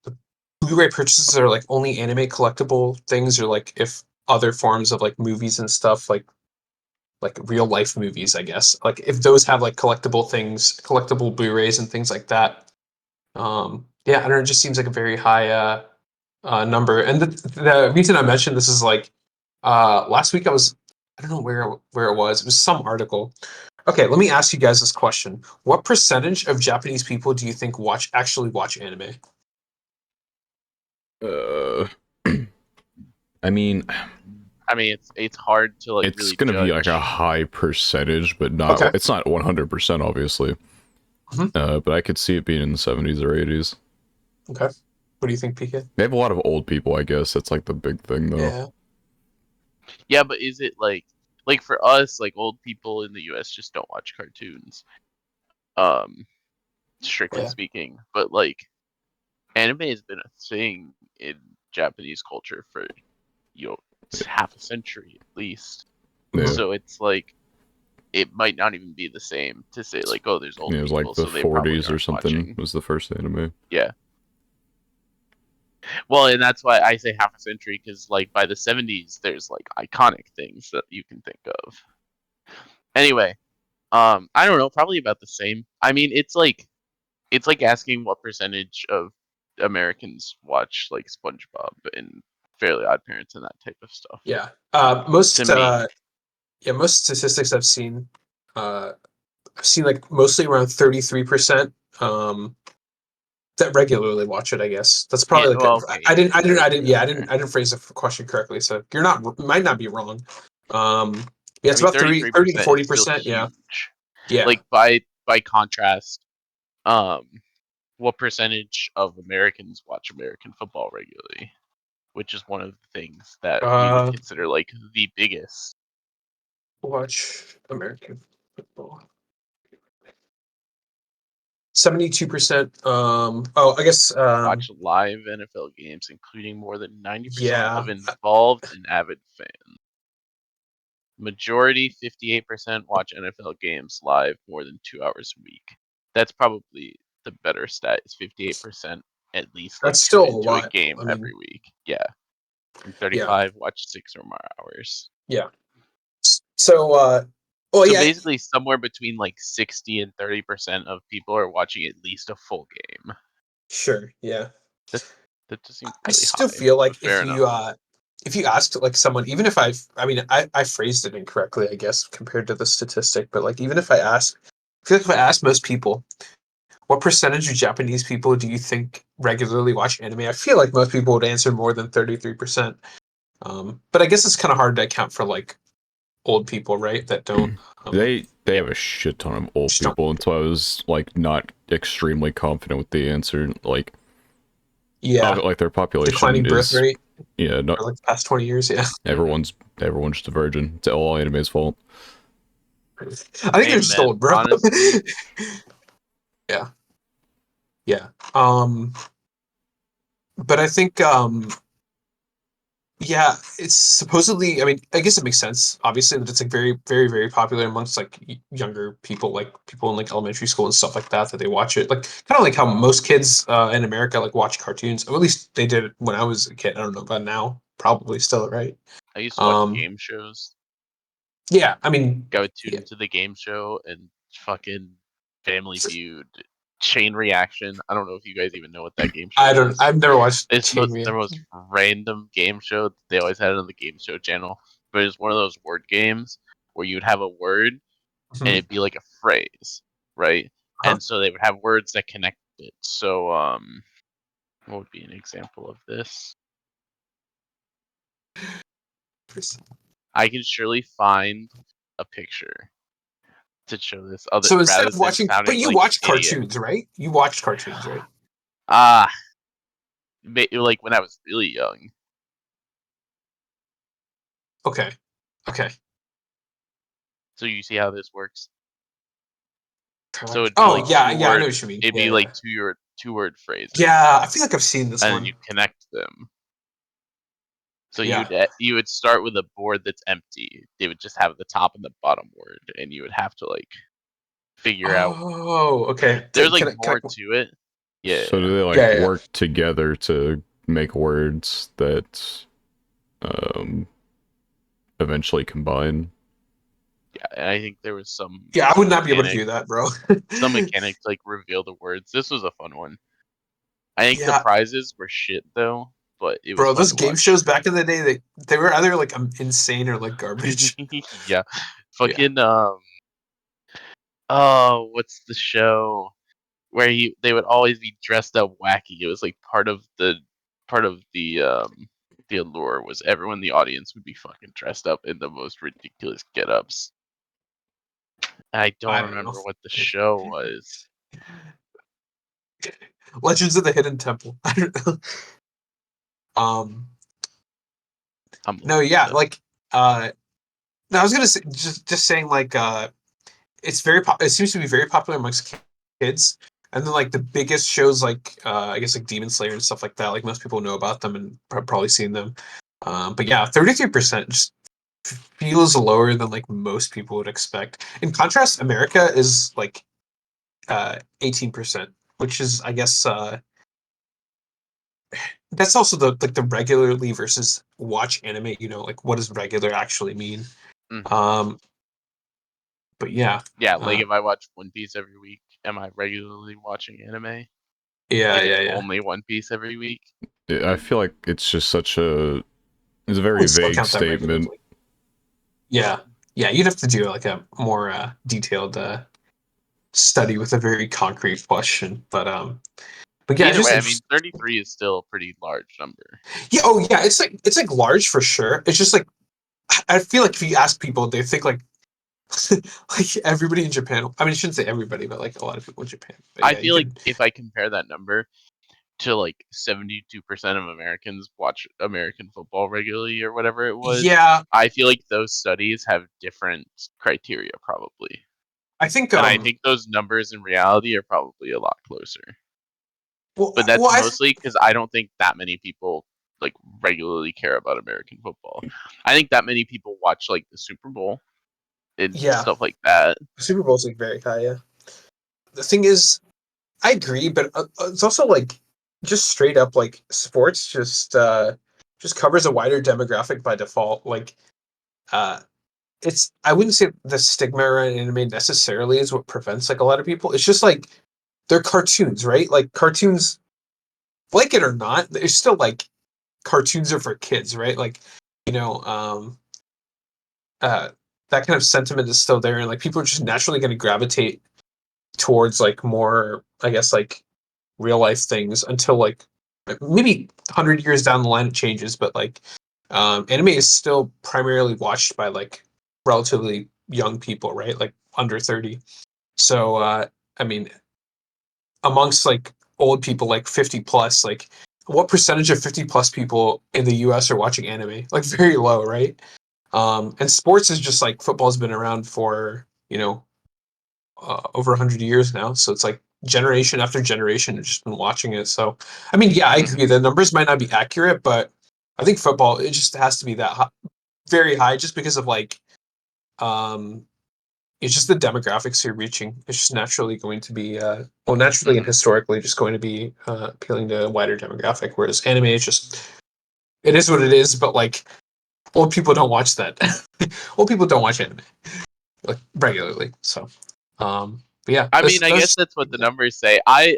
S2: the Blu-ray purchases are like only anime collectible things, or like if other forms of like movies and stuff like real life movies, I guess. Like if those have like collectible things, collectible Blu-rays and things like that. Yeah, I don't know. It just seems like a very high number. And the reason I mentioned this is like last week I don't know where it was. It was some article. Okay, let me ask you guys this question: what percentage of Japanese people do you think actually watch anime?
S1: Uh, I mean,
S3: I mean, it's hard to like
S1: it's
S3: really
S1: gonna be like a
S3: judge.
S1: high percentage, but
S2: Okay.
S1: it's not 100% obviously.
S2: Mhm.
S1: But I could see it being in the 70s or 80s.
S2: Okay. What do you think, PK?
S1: They have a lot of old people, I guess. That's like the big thing, though.
S2: Yeah.
S3: Yeah, but is it like for us, like old people in the U.S. just don't watch cartoons, um, strictly
S2: Yeah.
S3: speaking. But like anime has been a thing in Japanese culture for half a century at least.
S1: Yeah.
S2: Mhm.
S3: So it's like it might not even be the same to say like, oh, there's old
S1: It was like
S3: people,
S1: the
S3: so they probably
S1: 40s or
S3: aren't
S1: something
S3: watching.
S1: was the first anime.
S3: Yeah. Well, and that's why I say half a century because like by the 70s, there's like iconic things that you can think of. Anyway, I don't know, probably about the same. I mean, it's like asking what percentage of Americans watch like SpongeBob and Fairly Odd Parents and that type of stuff.
S2: Yeah.
S3: To me,
S2: Most statistics I've seen like mostly around 33%. That regularly watch it, I guess. That's
S3: yeah.
S2: probably like
S3: Well, okay, yeah,
S2: I didn't phrase the question correctly. So you're not might not be wrong. Um, yeah,
S3: I
S2: it's
S3: mean,
S2: about 30, 30 to
S3: 33% is still
S2: 40%. Yeah.
S3: huge.
S2: Yeah.
S3: Like by contrast, um, what percentage of Americans watch American football regularly? Which is one of the things that we would
S2: Uh,
S3: consider like the biggest.
S2: watch American football. 72%. I guess.
S3: Watch live NFL games, including more than 90%
S2: Yeah.
S3: of involved and avid fans. Majority, 58%, watch NFL games live more than 2 hours a week. That's probably the better stat, is 58% at least like
S2: That's still
S3: tune
S2: a
S3: into a
S2: lot.
S3: game
S2: I mean,
S3: every week. Yeah. And
S2: yeah.
S3: 35 watch 6 or more hours.
S2: Yeah. So, well,
S3: So
S2: yeah,
S3: basically somewhere between like 60 and 30% of people are watching at least a full game.
S2: sure. Yeah.
S3: That that just seems
S2: I
S3: really
S2: still
S3: high,
S2: feel
S3: but
S2: like
S3: fair enough.
S2: if you asked like someone, even if I mean, I phrased it incorrectly, I guess, compared to the statistic, but like even if I feel like if I asked most people, what percentage of Japanese people do you think regularly watch anime? I feel like most people would answer more than 33%. But I guess it's kind of hard to account for like old people, right? That don't,
S1: They
S3: Yeah.
S1: have a shit ton of old
S2: just don't.
S1: people, and so I was like not extremely confident with the answer. Like,
S2: Yeah,
S1: like their population
S2: declining birth
S1: is,
S2: rate
S1: yeah, not
S2: for like the past 20 years. Yeah,
S3: Hmm.
S1: everyone's just a virgin. It's all anime's fault.
S2: I think they're just
S3: Amen.
S2: old, bro.
S3: Honestly,
S2: Yeah, yeah. But I think yeah, it's supposedly, I mean, I guess it makes sense obviously that it's like very very very popular amongst like younger people, like people in like elementary school and stuff like that they watch it, like kind of like how most kids in America like watch cartoons, or at least they did it when I was a kid. I don't know about now, probably still, right?
S3: I used to watch
S2: um
S3: game shows.
S2: yeah, I mean,
S3: I would tune
S2: yeah,
S3: into the game show and fucking Family Feud Chain Reaction. I don't know if you guys even know what that game show
S2: I don't.
S3: is.
S2: I've never watched
S3: It's
S2: Chain
S3: the most
S2: Reaction.
S3: random game show that they always had on the game show channel. But it's one of those word games where you'd have a word and
S2: Mhm.
S3: it'd be like a phrase, right?
S2: Uh-huh.
S3: And so they would have words that connect it. So what would be an example of this? I can surely find a picture to show this other
S2: So instead
S3: rather
S2: of
S3: than
S2: watching, but
S3: sounding
S2: you
S3: like an
S2: watched
S3: idiot.
S2: cartoons, right? You watched cartoons, right?
S3: Ah, like when I was really young.
S2: Okay. Okay.
S3: So you see how this works? So it'd be
S2: Oh
S3: like
S2: yeah, yeah. I know what you mean.
S3: it'd
S2: Yeah,
S3: be
S2: yeah.
S3: like two word phrases,
S2: Yeah, I feel like I've seen this
S3: and then
S2: one.
S3: you connect them. So
S2: Yeah.
S3: you would start with a board that's empty. They would just have the top and the bottom word, and you would have to like figure out.
S2: Oh, okay.
S3: There's like
S2: Can
S3: more
S2: I,
S3: to it. Yeah,
S1: So do they
S2: yeah,
S1: like
S2: yeah.
S1: work together to make words that um eventually combine?
S3: yeah. And I think there was
S2: Yeah, I would
S3: some
S2: not be able to
S3: mechanic,
S2: do that, bro.
S3: some mechanic to like reveal the words. This was a fun one. I think the
S2: Yeah,
S3: prizes were shit though, but it was
S2: bro.
S3: fun
S2: Those
S3: to
S2: game
S3: watch.
S2: shows back in the day, they were either like insane or like garbage.
S3: Yeah,
S2: Yeah.
S3: fucking oh, what's the show where they would always be dressed up wacky? It was like part of the allure was everyone in the audience would be fucking dressed up in the most ridiculous get-ups. I don't
S2: I don't know.
S3: remember what the show was.
S2: Legends of the Hidden Temple. I don't know. Um.
S3: I'm
S2: No.
S3: looking
S2: Yeah.
S3: it up.
S2: Like. No, I was gonna say just saying like it's it seems to be very popular amongst kids, and then like the biggest shows like I guess like Demon Slayer and stuff like that, like most people know about them and probably seen them. But yeah, 33% just feels lower than like most people would expect. In contrast, America is like 18%, which is I guess that's also the like the regularly versus watch anime, like what does regular actually mean?
S3: Mhm.
S2: Um but yeah.
S3: Yeah, like
S2: Uh
S3: if I watch One Piece every week, am I regularly watching anime?
S2: yeah,
S3: If
S2: yeah,
S3: it's
S2: yeah.
S3: only One Piece every week?
S1: I feel like it's just such a it's a
S2: I
S1: very
S2: would still
S1: vague
S2: count that
S1: statement.
S2: regularly. Yeah. Yeah, you'd have to do like a more detailed study with a very concrete question. But yeah, it's
S3: Either
S2: just
S3: way, I mean,
S2: interesting.
S3: 33 is still a pretty large number.
S2: Yeah, oh yeah, it's like large for sure. It's just like I feel like if you ask people, they think like like everybody in Japan. I mean, I shouldn't say everybody, but like a lot of people in Japan. But
S3: I
S2: yeah, you
S3: feel like
S2: could.
S3: if I compare that number to like 72% of Americans watch American football regularly or whatever it was,
S2: Yeah,
S3: I feel like those studies have different criteria probably.
S2: I think.
S3: And I think those numbers in reality are probably a lot closer.
S2: Well,
S3: But
S2: well,
S3: that's mostly because I don't think that many people like regularly care about American football. I think that many people watch like the Super Bowl and
S2: yeah,
S3: stuff like that.
S2: Super Bowl's like very high. Yeah. The thing is, I agree, but it's also like just straight up like sports just covers a wider demographic by default. Like uh it's I wouldn't say the stigma around anime necessarily is what prevents like a lot of people. It's just like they're cartoons, right? Like cartoons, like it or not, they're still like cartoons are for kids, right? Like, you know, uh that kind of sentiment is still there and like people are just naturally gonna gravitate towards like more, I guess, like real life things until like maybe 100 years down the line it changes, but like anime is still primarily watched by like relatively young people, right? Like under 30. So I mean, amongst like old people like 50 plus, like what percentage of 50 plus people in the US are watching anime? Like very low, right? And sports is just like football's been around for, over 100 years now. So it's like generation after generation have just been watching it. So, I mean, yeah, I
S3: Mhm.
S2: agree. The numbers might not be accurate, but I think football, it just has to be that high, very high just because of like, um, it's just the demographics you're reaching. It's just naturally going to be, well, naturally and
S3: Mhm.
S2: historically just going to be appealing to a wider demographic. Whereas anime is just, it is what it is, but like old people don't watch that. Old people don't watch anime like regularly. So, um, But yeah,
S3: I mean, I guess
S2: that's
S3: that's what the numbers say. I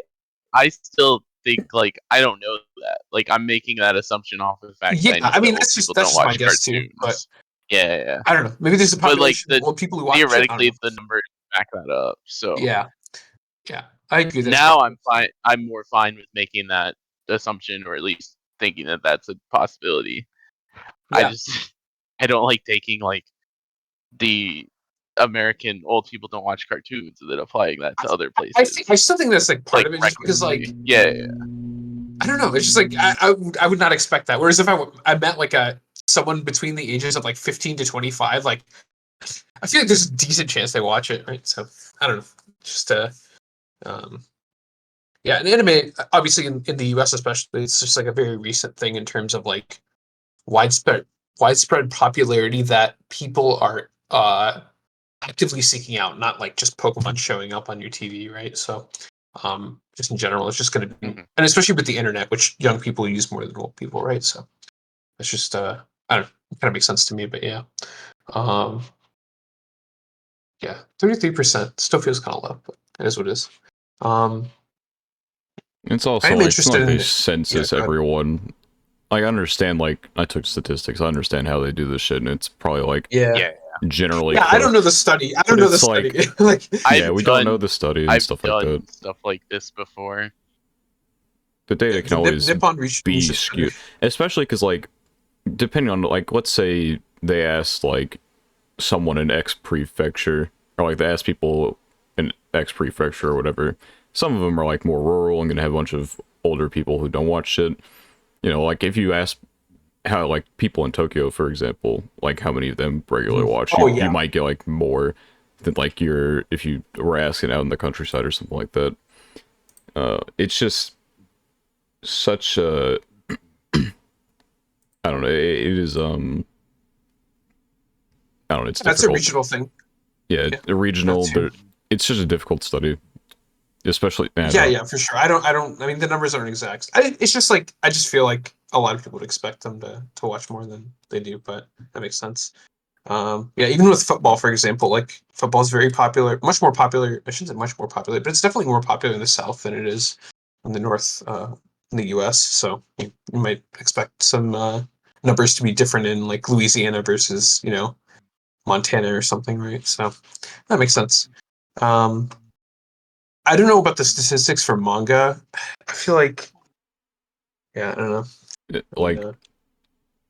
S3: still think like I don't know that. Like I'm making that assumption off of the fact
S2: yeah.
S3: that I know
S2: I
S3: that
S2: mean,
S3: old people
S2: that's
S3: don't
S2: just my
S3: watch
S2: guess too. But
S3: cartoons. Yeah, yeah.
S2: I don't know. Maybe there's a
S3: But like
S2: population of
S3: the
S2: old people who watch it. I don't
S3: theoretically
S2: know.
S3: the numbers back that up. So
S2: Yeah, yeah. I agree. That's
S3: now
S2: probably.
S3: I'm fine. I'm more fine with making that assumption, or at least thinking that that's a possibility. I
S2: Yeah.
S3: just I don't like taking like the American old people don't watch cartoons and then applying that to other places.
S2: I still think that's like part
S3: Like
S2: of it, just because like
S3: recklessly. Yeah, yeah.
S2: I don't know. It's just like I would not expect that. Whereas if I met like a someone between the ages of like 15 to 25, like I feel like there's a decent chance they watch it, right? So I don't know. Just um yeah, and anime obviously in the US especially, it's just like a very recent thing in terms of like widespread widespread popularity that people are actively seeking out, not like just Pokemon showing up on your TV, right? So just in general, it's just going to be,
S3: Mhm.
S2: and especially with the internet, which young people use more than old people, right? So it's just I don't know, it kind of makes sense to me, but yeah. Um, yeah, 33% still feels kind of low, but it is what it is. Um,
S1: It's also
S2: I'm
S1: like it's not
S2: interested
S1: like they
S2: in, yeah,
S1: census
S2: go ahead.
S1: everyone. Like, I understand, like, I took statistics. I understand how they do this shit, and it's probably like
S2: Yeah.
S3: Yeah.
S1: generally
S2: Yeah, I
S1: close.
S2: don't know the study. I don't
S1: But
S2: know the
S1: it's
S2: study.
S1: like,
S2: Like,
S1: yeah,
S3: I've
S1: we don't know
S3: done
S1: the study and
S3: I've
S1: stuff like that.
S3: done stuff like this before.
S1: The data can
S2: the
S1: always
S2: Nippon
S1: be
S2: Research Center.
S1: skewed, especially because, like, depending on, like, let's say they asked, like, someone in X prefecture, or like they asked people in X prefecture or whatever. Some of them are like more rural and gonna have a bunch of older people who don't watch shit. You know, like if you ask how like people in Tokyo, for example, like how many of them regularly watch,
S2: Oh
S1: you
S2: yeah.
S1: might get like more than like your if you were asking out in the countryside or something like that. It's just such a I don't know. It is I don't know. It's
S2: That's a
S1: difficult.
S2: regional thing.
S1: Yeah,
S2: Yeah.
S1: regional.
S2: That's
S1: There, it's just a difficult study, especially. I don't
S2: Yeah,
S1: know.
S2: yeah, for sure. I mean, the numbers aren't exact. It's just like I just feel like a lot of people would expect them to watch more than they do, but that makes sense. Yeah, even with football, for example, like football is very popular, much more popular. I shouldn't say much more popular, but it's definitely more popular in the South than it is in the North, in the U.S. So you might expect some numbers to be different in like Louisiana versus Montana or something, right? So that makes sense. Um, I don't know about the statistics for manga. I feel like, yeah, I don't know.
S1: Like
S2: Yeah.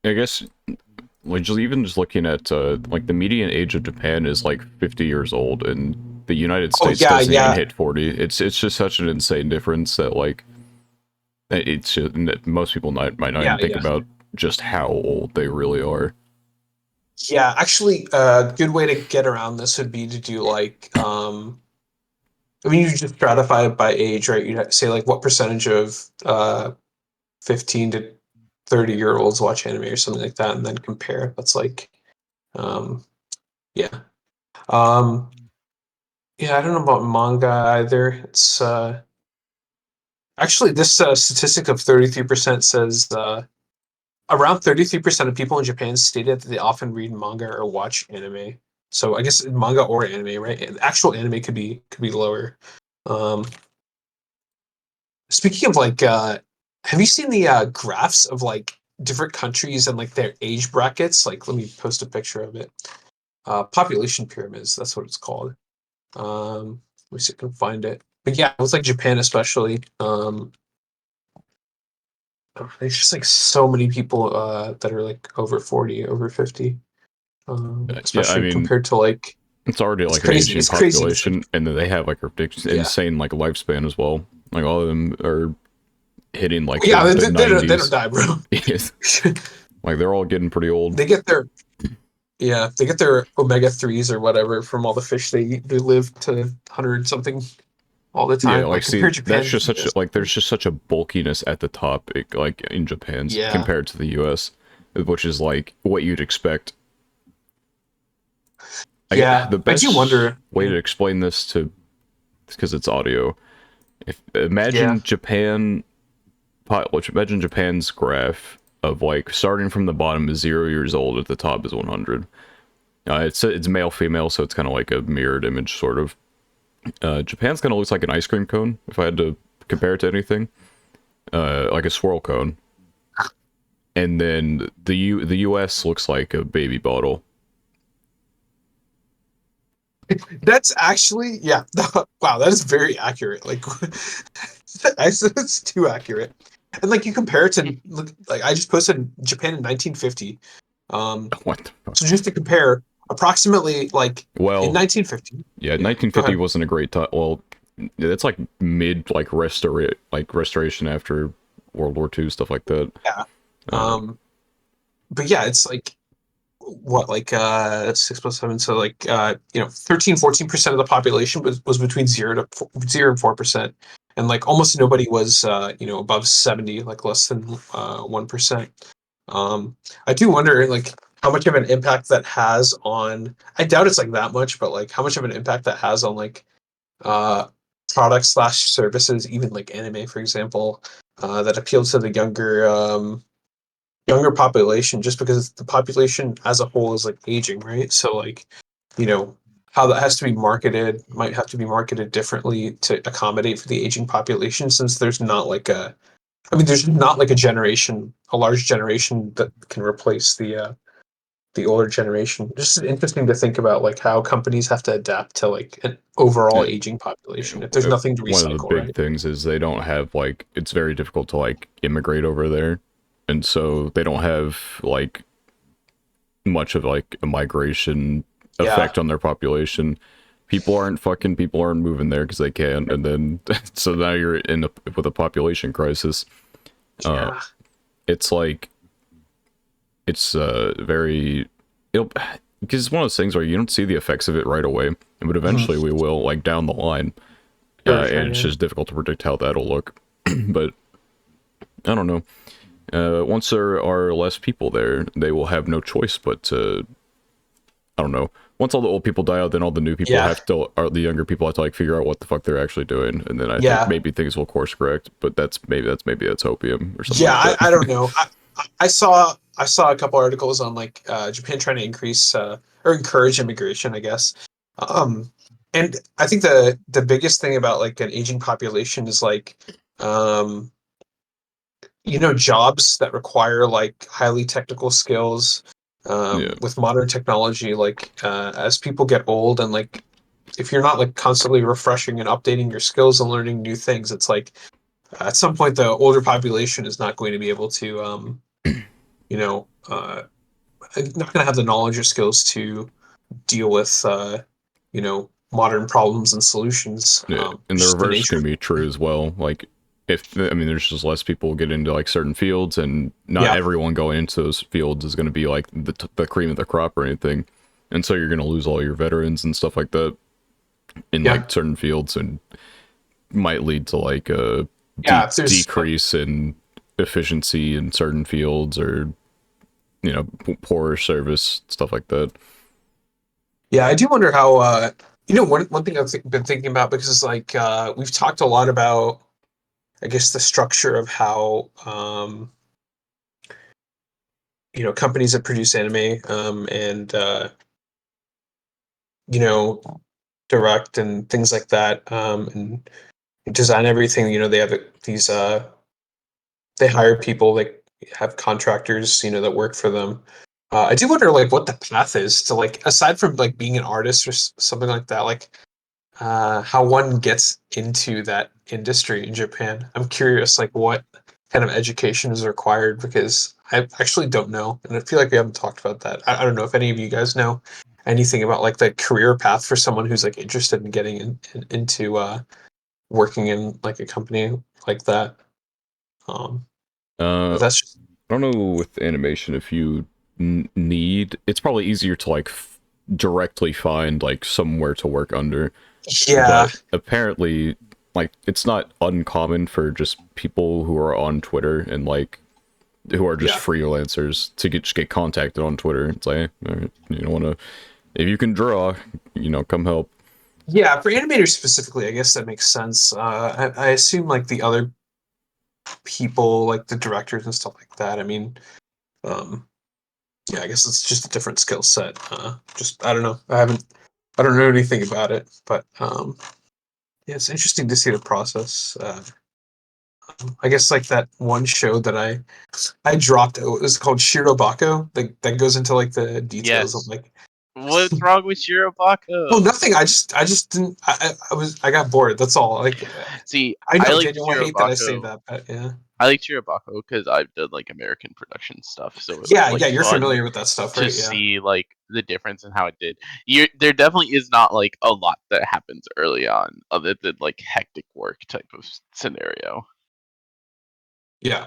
S1: I guess like just looking at like the median age of Japan is like 50 years old, and the United
S2: Oh
S1: States
S2: yeah,
S1: doesn't even
S2: yeah,
S1: hit 40. It's just such an insane difference that like it's just, that most people might not
S2: yeah,
S1: even think
S2: yeah,
S1: about just how old they really are.
S2: yeah. Actually, a good way to get around this would be to do like, I mean, you just stratify it by age, right? You'd say like what percentage of 15 to 30-year olds watch anime or something like that, and then compare. That's like, um, yeah, um, yeah. I don't know about manga either. It's actually this statistic of 33% says around 33% of people in Japan stated that they often read manga or watch anime. So I guess manga or anime, right? And actual anime could be lower. Um, Speaking of like, have you seen the graphs of like different countries and like their age brackets? Like, let me post a picture of it. Population pyramids. That's what it's called. Let me see if I can find it. But yeah, it's like Japan especially. There's just like so many people that are like over 40, over 50.
S1: Yeah, I
S2: Especially
S1: mean
S2: compared to like
S1: it's already
S2: it's
S1: like an
S2: crazy.
S1: aging
S2: It's crazy. It's like
S1: population, and then they have like a ridiculous,
S2: yeah,
S1: insane like lifespan as well. Like all of them are hitting like
S2: yeah.
S1: the
S2: They don't
S1: 90s.
S2: die, bro.
S1: Like they're all getting pretty old.
S2: They get their Yeah, they get their omega 3s or whatever from all the fish they eat. They live to 100 something all the
S1: Yeah,
S2: time.
S1: like
S2: Like
S1: see,
S2: compared to
S1: that's
S2: Japan,
S1: just such a,
S2: yes.
S1: like there's just such a bulkiness at the top, like in Japan's
S2: Yeah,
S1: compared to the U.S., which is like what you'd expect. I get
S2: yeah.
S1: the
S2: I do
S1: best
S2: wonder.
S1: way to explain this to because it's audio. If
S2: Yeah,
S1: imagine Japan, imagine Japan's graph of like starting from the bottom is 0 years old, at the top is 100. It's male female, so it's kind of like a mirrored image sort of. Japan's kind of looks like an ice cream cone if I had to compare it to anything, like a swirl cone. And then the U.S. looks like a baby bottle.
S2: That's actually, yeah. Wow, that is very accurate. Like, it's too accurate. And like you compare it to, look, like I just posted Japan in 1950.
S1: What the fuck?
S2: So just to compare, approximately like in
S1: Well,
S2: 1950.
S1: yeah,
S2: Yeah, go
S1: 1950
S2: ahead.
S1: wasn't a great time. Well, it's like mid like restoration after World War II, stuff like that.
S2: Yeah.
S1: Uh,
S2: Um, but yeah, it's like what, like 6 plus 7, so like 13-14% of the population was between 0 and 4%, and like almost nobody was above 70, like less than 1%. I do wonder like how much of an impact that has on, I doubt it's like that much, but like how much of an impact that has on like uh products slash services, even like anime, for example, that appeal to the younger population, just because the population as a whole is like aging, right? So like, you know, how that has to be marketed might have to be marketed differently to accommodate for the aging population, since there's not like a, I mean, there's not like a generation, a large generation that can replace the older generation. Just interesting to think about like how companies have to adapt to like an overall
S1: yeah,
S2: aging population if there's nothing to
S1: one of the
S2: recycle,
S1: big
S2: right?
S1: things is they don't have like it's very difficult to like immigrate over there, and so they don't have like much of like a migration
S2: Yeah,
S1: effect on their population. People aren't moving there because they can, and then so now you're with a population crisis. Uh,
S2: yeah.
S1: it's like it's very it'll because it's one of those things where you don't see the effects of it right away, but
S2: Mhm.
S1: eventually we will, like down the line.
S2: Sure,
S1: And it's
S2: yeah.
S1: just difficult to predict how that'll look. But I don't know. Once there are less people there, they will have no choice but to, I don't know. Once all the old people die out, then all the new people
S2: Yeah,
S1: have to, or the younger people have to like figure out what the fuck they're actually doing, and then I think
S2: yeah.
S1: maybe things will course correct. But maybe that's opium or something
S2: Yeah,
S1: like
S2: I
S1: that.
S2: don't know. I saw a couple articles on like Japan trying to increase or encourage immigration, I guess. Um, and I think the biggest thing about like an aging population is like um, jobs that require like highly technical skills
S1: Yeah,
S2: with modern technology. Like as people get old, and like if you're not like constantly refreshing and updating your skills and learning new things, it's like at some point the older population is not going to be able to you know, not going to have the knowledge or skills to deal with, modern problems and solutions.
S1: yeah. And the
S2: Just the
S1: reverse
S2: nature
S1: can
S2: of
S1: be true
S2: it.
S1: as well. Like if I mean, there's just less people get into like certain fields, and not
S2: Yeah,
S1: everyone going into those fields is going to be like the cream of the crop or anything, and so you're going to lose all your veterans and stuff like that in
S2: yeah,
S1: like certain fields, and might lead to like a
S2: yeah. If there's,
S1: decrease in efficiency in certain fields, or poorer service, stuff like that.
S2: yeah, I do wonder how. One thing been thinking about, because it's like we've talked a lot about, I guess, the structure of how companies that produce anime and you know direct and things like that, and design everything. They have these they hire people, like have contractors, that work for them. I do wonder like what the path is to, like, aside from like being an artist or something like that, like how one gets into that industry in Japan. I'm curious like what kind of education is required, because I actually don't know, and I feel like we haven't talked about that. I don't know if any of you guys know anything about like the career path for someone who's like interested in getting into working in like a company like that. Um,
S1: uh
S2: that's just,
S1: I don't know with animation if you need, it's probably easier to like directly find like somewhere to work under,
S2: yeah,
S1: but apparently like it's not uncommon for just people who are on Twitter and like who are just
S2: yeah,
S1: freelancers to just get contacted on Twitter and say, hey, all right, want to, if you can draw, come help.
S2: yeah. For animators specifically, I guess that makes sense. I assume like the other people, like the directors and stuff like that. I mean, um, yeah, I guess it's just a different skill set. Just I don't know. I don't know anything about it, but Yeah, it's interesting to see the process. I guess like that one show that I dropped. It was called Shirobako. That goes into like the details of
S3: Yes.
S2: like.
S3: What's wrong with
S2: Oh,
S3: Shirobako?
S2: nothing. I just didn't. I got bored. That's all. Like,
S3: See,
S2: I
S3: I
S2: know
S3: like
S2: Daniel will hate that I say
S3: Shirobako.
S2: that, but yeah,
S3: I like Shirobako because I've done like American production stuff, so it was
S2: yeah,
S3: like
S2: yeah. You're
S3: fun
S2: familiar with that stuff,
S3: to
S2: right? Yeah,
S3: see like the difference in how it did. There definitely is not like a lot that happens early on, other than like hectic work type of scenario.
S2: yeah,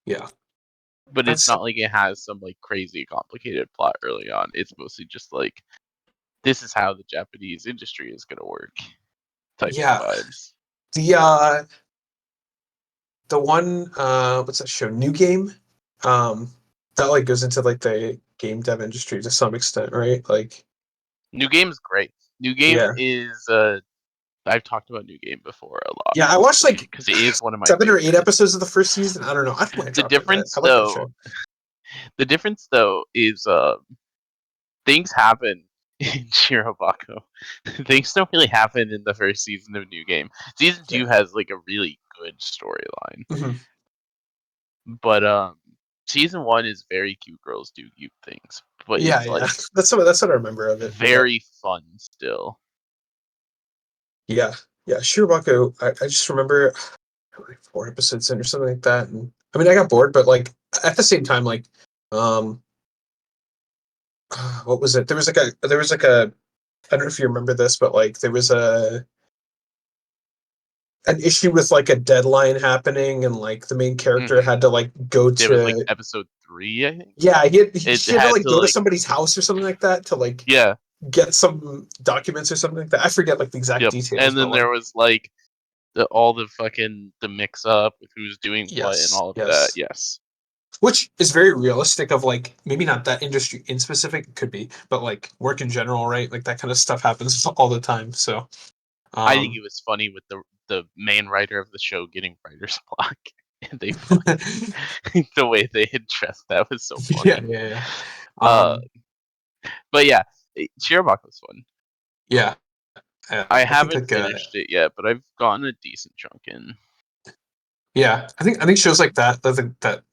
S2: yeah.
S3: But it's
S2: That's
S3: not like it has some like crazy complicated plot early on. It's mostly just like this is how the Japanese industry is gonna work type of
S2: yeah.
S3: vibes.
S2: The one what's that show? New Game. Um, that like goes into like the game dev industry to some extent, right? Like,
S3: New Game's great. New Game
S2: yeah,
S3: is I've talked about New Game before a lot,
S2: yeah. I watched
S3: honestly,
S2: like
S3: because it is one of my
S2: 7 or 8
S3: favorites.
S2: episodes of the first season. I don't know. I don't know why I
S3: The
S2: dropped it.
S3: difference
S2: I like that show.
S3: though, the difference though is things happen in Shirobako. Things don't really happen in the first season of New Game. Season
S2: Yeah.
S3: 2 has like a really good storyline,
S2: Mhm.
S3: but season 1 is very cute girls do cute things, but
S2: Yeah,
S3: it's
S2: yeah.
S3: like
S2: That's what I remember of it. Yeah,
S3: very fun still.
S2: yeah, yeah. Shirobako. I just remember like 4 episodes in or something like that, and I mean, I got bored, but like at the same time, like, um, what was it? There was like a I don't know if you remember this, but like there was a an issue with like a deadline happening, and like the main character
S3: Hmm.
S2: had to like go
S3: There was like
S2: to
S3: episode 3, I think.
S2: yeah
S3: It
S2: he had to
S3: had
S2: like
S3: to
S2: go to
S3: like
S2: somebody's house or something like that to like
S3: yeah,
S2: get some documents or something like that. I forget like the exact
S3: yep.
S2: details,
S3: And
S2: but
S3: then
S2: like
S3: there was like all the fucking the mix up with who's doing what and
S2: yes,
S3: all of that.
S2: yes.
S3: Yes.
S2: Which is very realistic of like maybe not that industry in specific, it could be, but like work in general, right? Like that kind of stuff happens all the time. So
S3: I think
S2: um
S3: it was funny with the main writer of the show getting writer's block. And they fucking the way they addressed that was so
S2: yeah,
S3: funny.
S2: yeah, yeah.
S3: Uh,
S2: Um
S3: but yeah, Shirobako was fun.
S2: yeah,
S3: I
S2: I think
S3: haven't
S2: like
S3: finished it yet, but I've gotten a decent chunk in.
S2: yeah, I think shows like that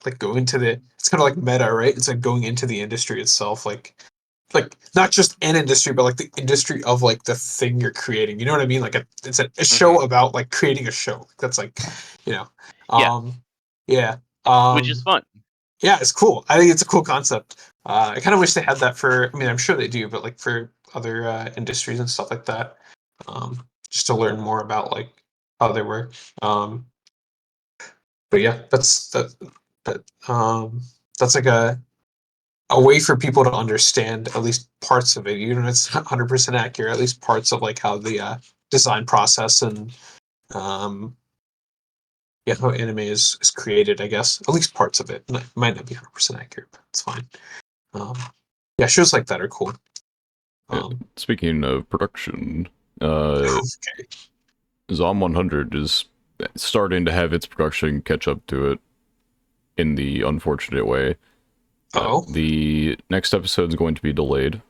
S2: like go into the it's kind of like meta, right? It's like going into the industry itself, like not just an industry, but like the industry of like the thing you're creating. You know what I mean? Like it's a
S3: Hmm.
S2: show about like creating a show. That's like, you know,
S3: Yeah,
S2: um, yeah,
S3: which is fun.
S2: yeah, it's cool. I think it's a cool concept. I kind of wish they had that for. I mean, I'm sure they do, but like for other industries and stuff like that, just to learn more about like how they work. Um, but yeah, that that's like a way for people to understand at least parts of it. Even if it's not 100% accurate, at least parts of like how the design process and um, yeah, how anime is created. I guess at least parts of it. Might not be 100% accurate, but it's fine. Um, yeah, shows like that are cool.
S1: Yeah,
S2: Um,
S1: speaking of production, uh,
S2: okay.
S1: Zom 100 is starting to have its production catch up to it in the unfortunate way.
S2: Oh,
S1: The next episode is going to be delayed,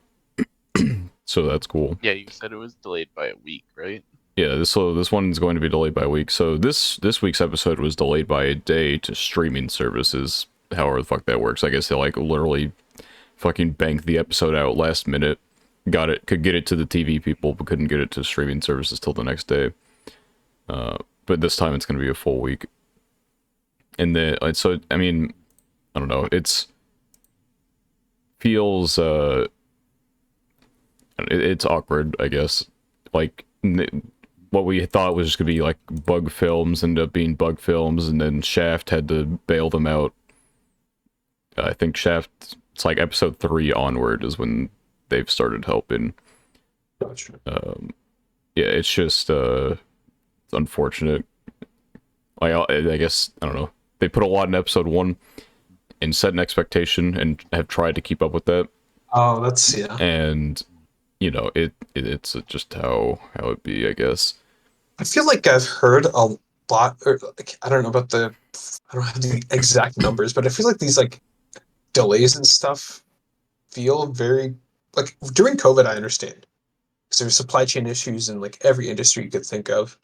S1: so that's cool.
S3: Yeah, you said it was delayed by a week, right?
S1: Yeah, this one's going to be delayed by a week. So this week's episode was delayed by a day to streaming services. However the fuck that works. I guess they like literally fucking banked the episode out last minute. Could get it to the TV people, but couldn't get it to streaming services till the next day. But this time it's going to be a full week. And then so I mean, I don't know. It's feels it's awkward, I guess. Like what we thought was just gonna be like bug films ended up being bug films, and then Shaft had to bail them out. I think Shaft, it's like episode 3 onward is when they've started helping.
S2: gotcha.
S1: Yeah, it's just it's unfortunate. I guess I don't know. They put a lot in episode 1 and set an expectation and have tried to keep up with that,
S2: Oh, that's yeah.
S1: and you know it's just how it be, I guess.
S2: I feel like I've heard a lot, or like I don't know about the, I don't have the exact numbers, but I feel like these like delays and stuff feel very like during COVID. I understand, because there's supply chain issues in like every industry you could think of.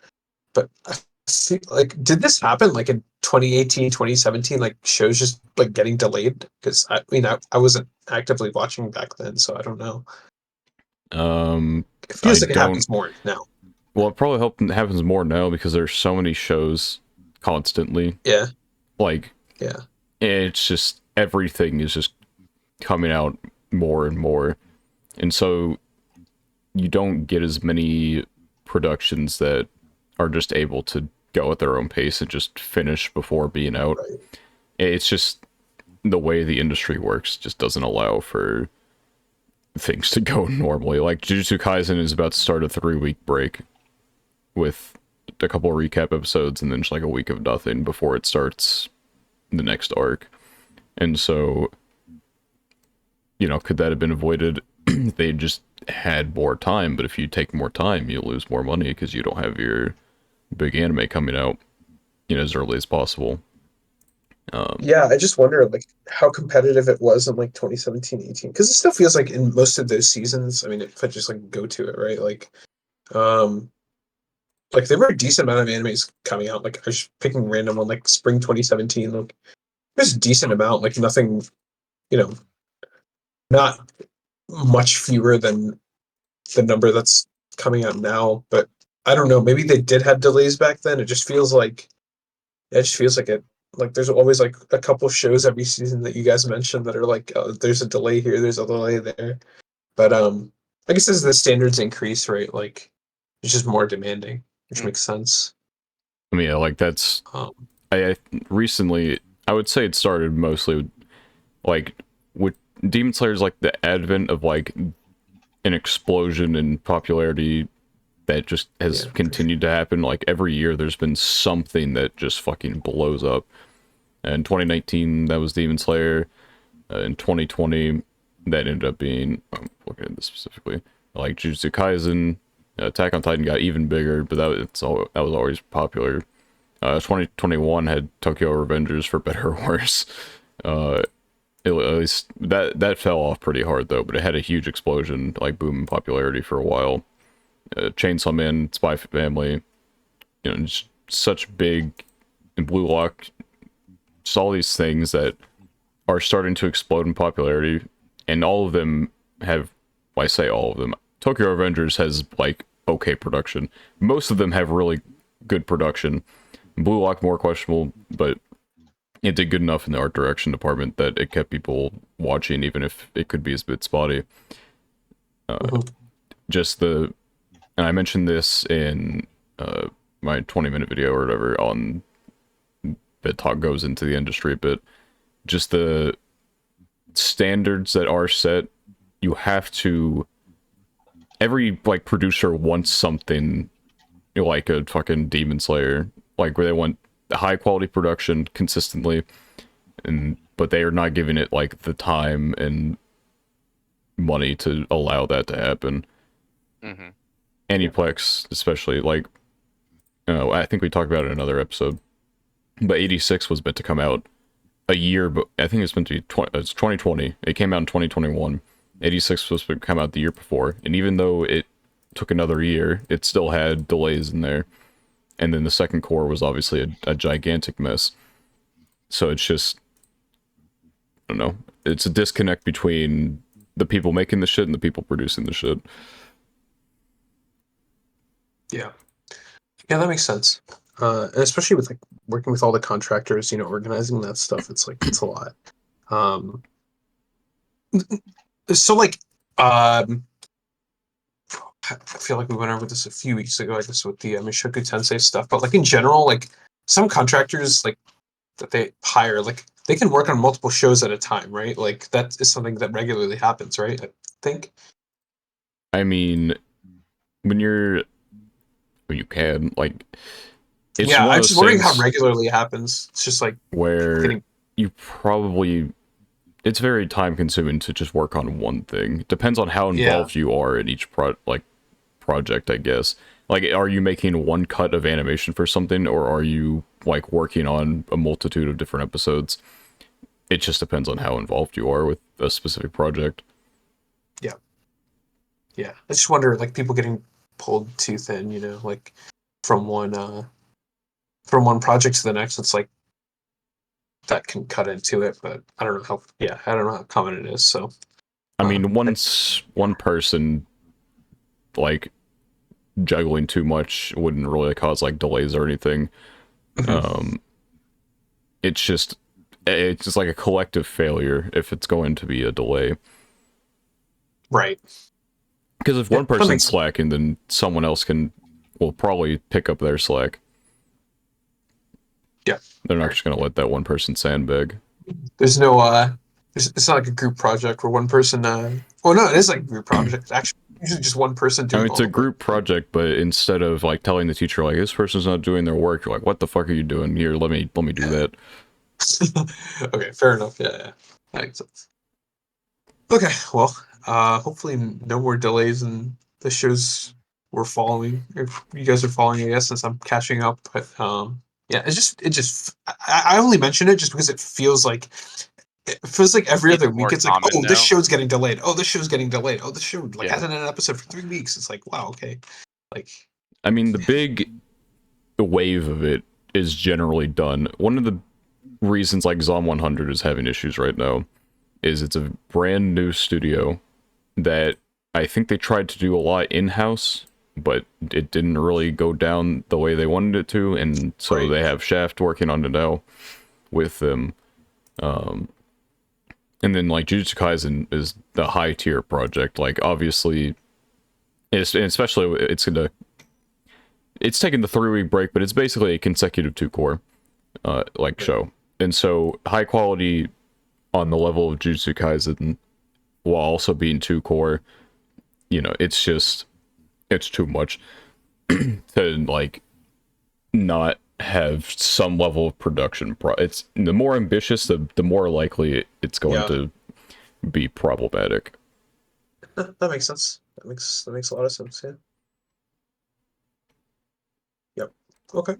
S2: But I see, like, did this happen like in 2018, 2017? Like shows just like getting delayed? Because I mean, I wasn't actively watching back then, so I don't know. It
S1: I
S2: feels like it
S1: don't.
S2: happens more now.
S1: Well, it probably happens more now because there's so many shows constantly.
S2: Yeah,
S1: Like,
S2: yeah,
S1: it's just everything is just coming out more and more, and so you don't get as many productions that are just able to go at their own pace and just finish before being out.
S2: right.
S1: It's just the way the industry works just doesn't allow for things to go normally. Like Jujutsu Kaisen is about to start a 3-week break with a couple of recap episodes and then just like a week of nothing before it starts the next arc. And so, could that have been avoided? They just had more time, but if you take more time, you lose more money because you don't have your big anime coming out, as early as possible.
S2: Yeah, I just wonder like how competitive it was in like 2017, 18. Because it still feels like in most of those seasons, I mean, if I just like go to it, right? Um, like there were a decent amount of animes coming out. Like I was picking random one, like spring 2017. Like there's a decent amount, like nothing, you know, not much fewer than the number that's coming out now. But I don't know. Maybe they did have delays back then. It just feels like it. Like there's always like a couple shows every season that you guys mentioned that are like, there's a delay here, there's a delay there. But I guess as the standards increase, right? Like it's just more demanding, which
S3: Mm.
S2: makes sense.
S1: I mean, like that's
S2: Um,
S1: I recently I would say it started mostly like with Demon Slayer's like the advent of like an explosion in popularity that just
S2: yeah,
S1: has
S2: for sure.
S1: continued to happen. Like every year there's been something that just fucking blows up. In 2019 that was Demon Slayer. In 2020 that ended up being, I'm looking at this specifically, like Jujutsu Kaisen. Attack on Titan got even bigger, but that was always popular. 2021 had Tokyo Revengers, for better or worse. Uh, at least that fell off pretty hard though, but it had a huge explosion, like boom in popularity for a while. Chainsaw Man, Spy Family, just such big, and Blue Lock, just all these things that are starting to explode in popularity, and all of them have, well, I say all of them, Tokyo Revengers has like okay production. Most of them have really good production. Blue Lock more questionable, but it did good enough in the art direction department that it kept people watching, even if it could be a bit spotty.
S2: Mhm.
S1: Just the, and I mentioned this in my 20-minute video or whatever on that talk goes into the industry a bit. Just the standards that are set, you have to. Every like producer wants something like a fucking Demon Slayer, like where they want high quality production consistently, and but they are not giving it like the time and money to allow that to happen.
S3: Mm-hmm.
S1: Aniplex, especially, like, I think we talked about it in another episode, but 86 was meant to come out a year, but I think it's meant to be it's 2020. It came out in 2021. 86 was supposed to come out the year before, and even though it took another year, it still had delays in there. And then the second core was obviously a gigantic mess. So it's just, I don't know. It's a disconnect between the people making the shit and the people producing the shit.
S2: Yeah, yeah, that makes sense. And especially with like working with all the contractors, organizing that stuff, it's a lot. Um, so like, I feel like we went over this a few weeks ago, I guess, with the Mishoku Tensei stuff. But like in general, like some contractors like that they hire, like they can work on multiple shows at a time, right? Like that is something that regularly happens, right? I think.
S1: I mean, when you're, when you can, like, it's
S2: Yeah,
S1: one
S2: I'm
S1: of
S2: just
S1: those
S2: wondering how
S1: things
S2: regularly it happens. It's just like
S1: where
S2: getting.
S1: you probably, it's very time consuming to just work on one thing. Depends on how
S2: Yeah,
S1: involved you are in each project, I guess. Like, are you making one cut of animation for something, or are you like working on a multitude of different episodes? It just depends on how involved you are with a specific project.
S2: yeah, yeah, I just wonder, like, people getting pulled too thin, like from one project to the next. It's like that can cut into it, but I don't know how common it is. So,
S1: I mean, once one person like juggling too much wouldn't really cause like delays or anything.
S2: Mhm.
S1: It's just like a collective failure if it's going to be a delay.
S2: Right.
S1: Because if
S2: Yeah,
S1: one
S2: that
S1: person's
S2: makes sense.
S1: slacking, then someone else will probably pick up their slack.
S2: Yeah.
S1: They're not
S2: Right.
S1: just gonna let that one person sandbag.
S2: There's no it's not like a group project where one person well, no, it is like a group project. It's actually usually just one person
S1: I mean,
S2: doing
S1: it's
S2: all
S1: a
S2: the work.
S1: group project, but instead of like telling the teacher like this person's not doing their work, you're like, what the fuck are you doing here? Let me do that.
S2: Okay, fair enough. Yeah, that makes sense. Okay, well, hopefully no more delays in the shows we're following. If you guys are following, I guess, since I'm catching up. But yeah, I only mention it just because it feels like every
S3: It's
S2: other week
S3: more
S2: it's like,
S3: common
S2: oh, this
S3: now.
S2: show's getting delayed. Oh, this show's getting delayed. Oh, this show like
S3: Yeah.
S2: hasn't had an episode for 3 weeks. It's like, wow, okay, like
S1: I mean, the wave of it is generally done. One of the reasons like Zom 100 is having issues right now is it's a brand new studio that I think they tried to do a lot in-house, but it didn't really go down the way they wanted it to, and so
S2: right,
S1: they have Shaft working on it now with them. And then like Jujutsu Kaisen is the high tier project. Like obviously, and especially it's taking the 3 week break, but it's basically a consecutive 2 core like
S2: right.
S1: show, and so high quality on the level of Jujutsu Kaisen while also being 2 core. It's too much to like not have some level of production. It's the more ambitious, the more likely it's going
S2: Yeah,
S1: to be problematic.
S2: that makes sense. That makes a lot of sense. Yeah. Yep. Okay.
S1: I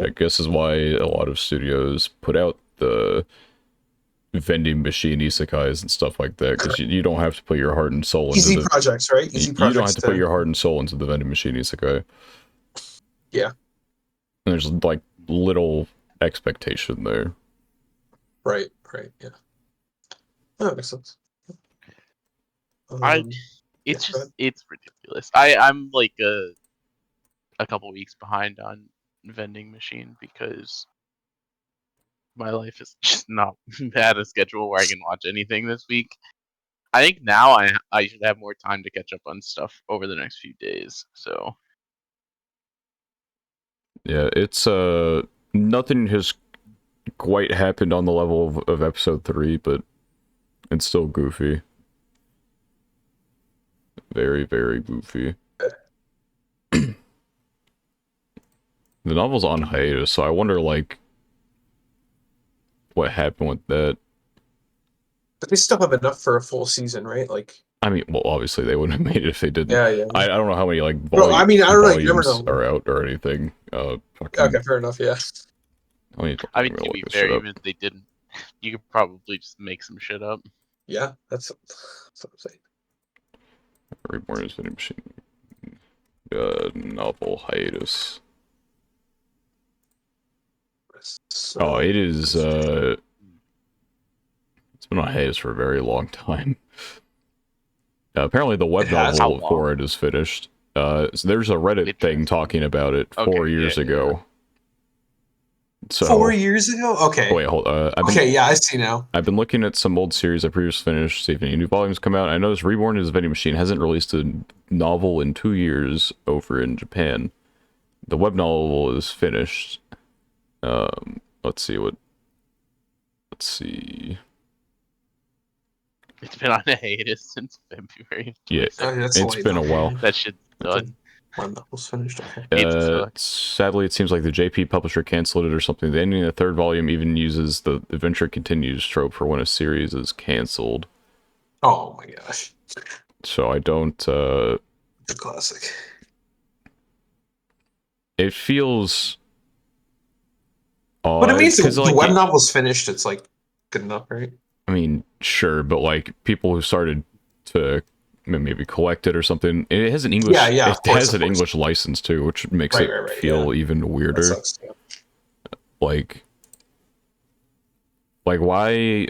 S2: Cool.
S1: guess is why a lot of studios put out the vending machine isekais and stuff like that, because you don't have to put your heart and soul into
S2: Easy
S1: the
S2: projects, right? Easy
S1: you don't have
S2: projects
S1: to put
S2: to
S1: your heart and soul into the vending machine isekai.
S2: yeah.
S1: And there's like little expectation there.
S2: Right. Right. Yeah. That makes sense.
S3: I
S2: Yeah.
S3: it's
S2: Go ahead.
S3: just it's ridiculous. I'm like a couple weeks behind on vending machine because my life is just not at a schedule where I can watch anything this week. I think now I should have more time to catch up on stuff over the next few days. So
S1: Yeah, it's nothing has quite happened on the level of episode 3, but it's still goofy. Very, very goofy. The novel's on hiatus, so I wonder like what happened with that.
S2: But they still have enough for a full season, right? Like,
S1: I mean, well, obviously they wouldn't have made it if they didn't.
S2: yeah, yeah.
S1: I don't know how many like
S2: Bro, I mean, I don't know. You never
S1: volumes
S2: know.
S1: are out or anything. Fucking.
S2: Okay, fair enough. Yeah.
S1: I'm
S3: I mean,
S1: gonna
S3: to
S1: look
S3: be
S1: this
S3: fair,
S1: shit up.
S3: even if they didn't, you could probably just make some shit up.
S2: Yeah. That's what I'm saying.
S1: Reborn is vending machine. Novel hiatus. Oh,
S2: So,
S1: it is. It's been on hiatus for a very long time. Apparently, the
S2: it
S1: web
S2: has.
S3: How
S1: novel
S3: long?
S1: for it is finished. So there's a Reddit thing
S3: Interesting.
S1: talking about it
S3: Okay,
S1: 4 years
S3: yeah.
S1: ago.
S2: 4
S1: So
S2: years ago? Okay.
S1: wait, hold.
S2: Okay, yeah, I see now.
S1: I've been looking at some old series I previously finished, see if any new volumes come out. I noticed Reborn is a vending machine hasn't released a novel in 2 years over in Japan. The web novel is finished. Let's see what. Let's see.
S3: It's been on a hiatus since February of
S1: Yeah,
S2: That's a
S3: 2017.
S1: it's
S2: light
S1: been a
S2: novel.
S1: while.
S2: Yeah.
S3: That shit's
S2: That's a
S3: done.
S2: one that was finished. Okay.
S3: It sucks.
S1: Sadly, it seems like the JP publisher canceled it or something. The ending of the third volume even uses the adventure continues trope for when a series is canceled.
S2: Oh my gosh.
S1: So I don't.
S2: The classic.
S1: It feels
S2: But it
S1: odd
S2: means
S1: because
S2: the
S1: like
S2: web novel's finished. It's like good enough, right?
S1: I mean, sure, but like people who started to maybe collect it or something. It has an English.
S2: Yeah,
S1: It
S2: of course,
S1: has
S2: of
S1: an
S2: course.
S1: English license too, which makes it
S2: Right, yeah.
S1: feel even
S2: That
S1: weirder.
S2: sucks. Yeah.
S1: Like, why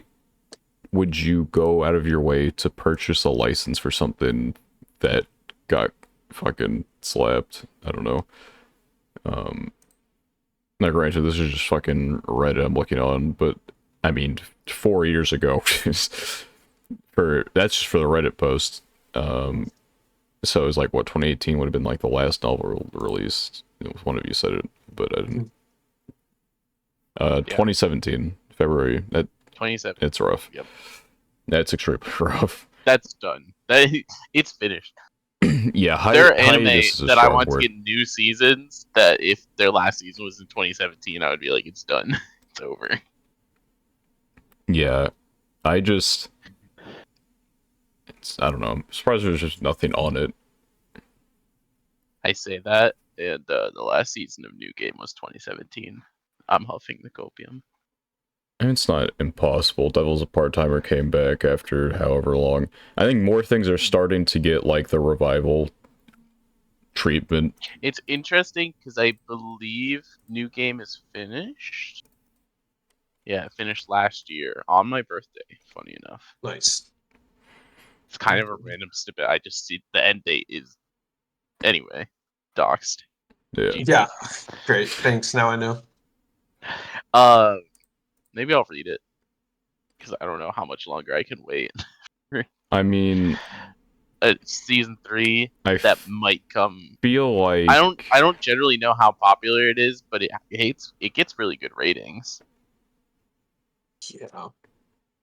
S1: would you go out of your way to purchase a license for something that got fucking slapped? I don't know. Now, granted, this is just fucking Reddit I'm looking on, but I mean, 4 years ago, that's just for the Reddit post. So it was like what 2018 would have been like the last novel released. One of you said it, but I didn't. 2017 February.
S3: 27.
S1: It's rough.
S3: Yep.
S1: That's extremely rough.
S3: That's done. It's finished.
S1: Yeah,
S3: There are anime
S1: hiatus is a
S3: that I
S1: strong
S3: want
S1: word.
S3: to get new seasons. That if their last season was in 2017, I would be like, it's done. It's over.
S1: Yeah, I just, I don't know. I'm surprised there's just nothing on it.
S3: I say that, and the last season of New Game was 2017. I'm huffing the copium.
S1: And it's not impossible. Devil's a Part-Timer came back after however long. I think more things are starting to get like the revival treatment.
S3: It's interesting because I believe New Game is finished. Yeah, it finished last year on my birthday. Funny enough,
S2: Nice.
S3: it's kind of a random snippet. I just see the end date is anyway doxed.
S1: Yeah.
S3: GG.
S2: Yeah. Great. Thanks. Now I know.
S3: Maybe I'll read it because I don't know how much longer I can wait.
S1: I mean,
S3: Season 3
S1: I
S3: that might come.
S1: feel like
S3: I don't generally know how popular it is, but it gets really good ratings.
S2: Yeah.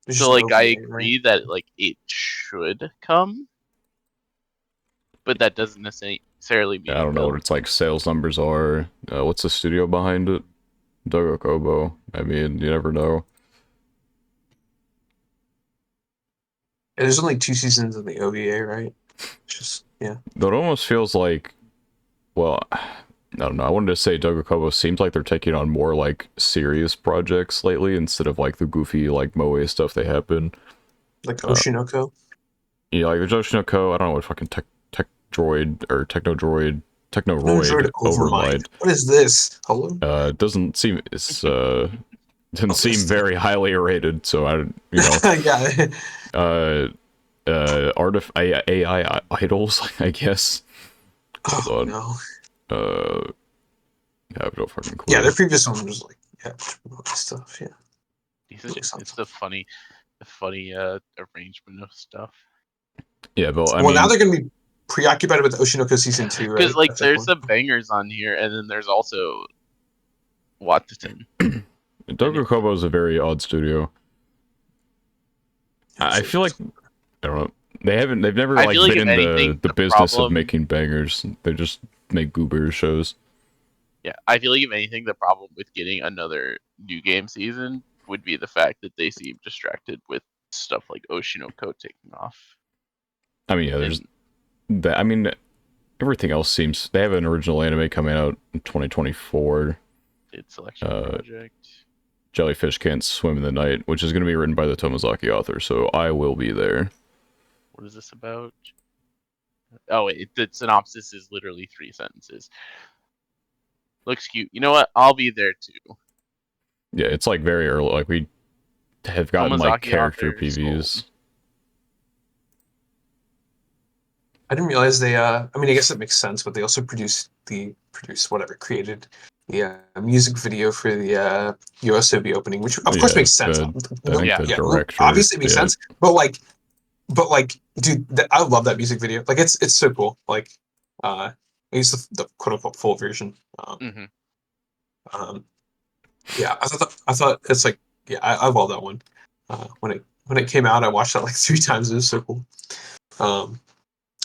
S3: So like I agree that like it should come, but that doesn't necessarily mean
S1: I don't
S3: it
S1: know
S3: will.
S1: what its like sales numbers are. What's the studio behind it? Dogo Kobo. I mean, you never know.
S2: There's only 2 seasons in the OVA, right? Just yeah.
S1: Though it almost feels like, well, I don't know. I wanted to say Dogo Kobo seems like they're taking on more like serious projects lately instead of like the goofy like moe stuff they have been.
S2: Like Oshinoko.
S1: Yeah, like the Joshinoko, I don't know what fucking tech droid or
S2: Android
S1: technoroid
S2: Overmind.
S1: overmind.
S2: What is this? Hello?
S1: Doesn't seem doesn't seem very highly rated, so I
S2: Yeah.
S1: AI idols, I guess. Hold
S2: Oh
S1: on.
S2: no.
S1: I have no fucking clue.
S2: Yeah, their previous one was like stuff. Yeah.
S3: It's the funny arrangement of stuff.
S1: Yeah, but I
S2: Well,
S1: mean,
S2: now they're gonna be preoccupied with Oshinoko season 2, right?
S3: Because like
S2: That's
S3: there's
S2: cool.
S3: some bangers on here, and then there's also Wataten.
S1: Dogo Kobo is a very odd studio. I feel like I don't know. They've never
S3: I
S1: like
S3: feel like
S1: been
S3: if
S1: in
S3: anything,
S1: the
S3: the
S1: business of
S3: problem-
S1: making bangers. They just make goober shows.
S3: Yeah, I feel like if anything, the problem with getting another New Game season would be the fact that they seem distracted with stuff like Oshinoko taking off.
S1: I mean, yeah, there's that. I mean, everything else seems they have an original anime coming out in 2024.
S3: It's Selection Project.
S1: Jellyfish Can't Swim in the Night, which is going to be written by the Tomozaki author, so I will be there.
S3: What is this about? Oh wait, the synopsis is literally 3 sentences. Looks cute. You know what? I'll be there too.
S1: Yeah, it's like very early. Like we have gotten like
S3: Tomozaki
S1: character
S3: author,
S1: previews.
S3: sold.
S2: I didn't realize they. I mean, I guess it makes sense, but they also created the music video for the USOB opening, which of course makes sense.
S1: I think the director.
S2: Obviously, it makes sense. But dude, I love that music video. Like, it's so cool. Like, I use the quote unquote full version. Yeah, I thought it's like, yeah, I love that one. When it came out, I watched that like 3 times. It was so cool.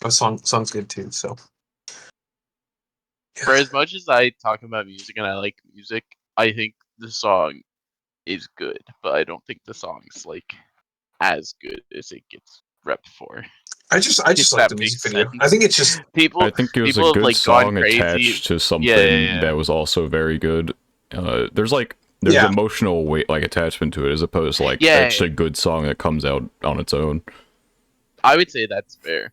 S2: The song's good too. So
S3: For as much as I talk about music and I like music, I think the song is good, but I don't think the song's like as good as it gets rep for.
S2: I just like the music video.
S3: Sense.
S2: I think it's just
S1: I think it was a good song attached to something that was also very good. There's emotional weight, like attachment to it, as opposed to like actually a good song that comes out on its own.
S3: I would say that's fair.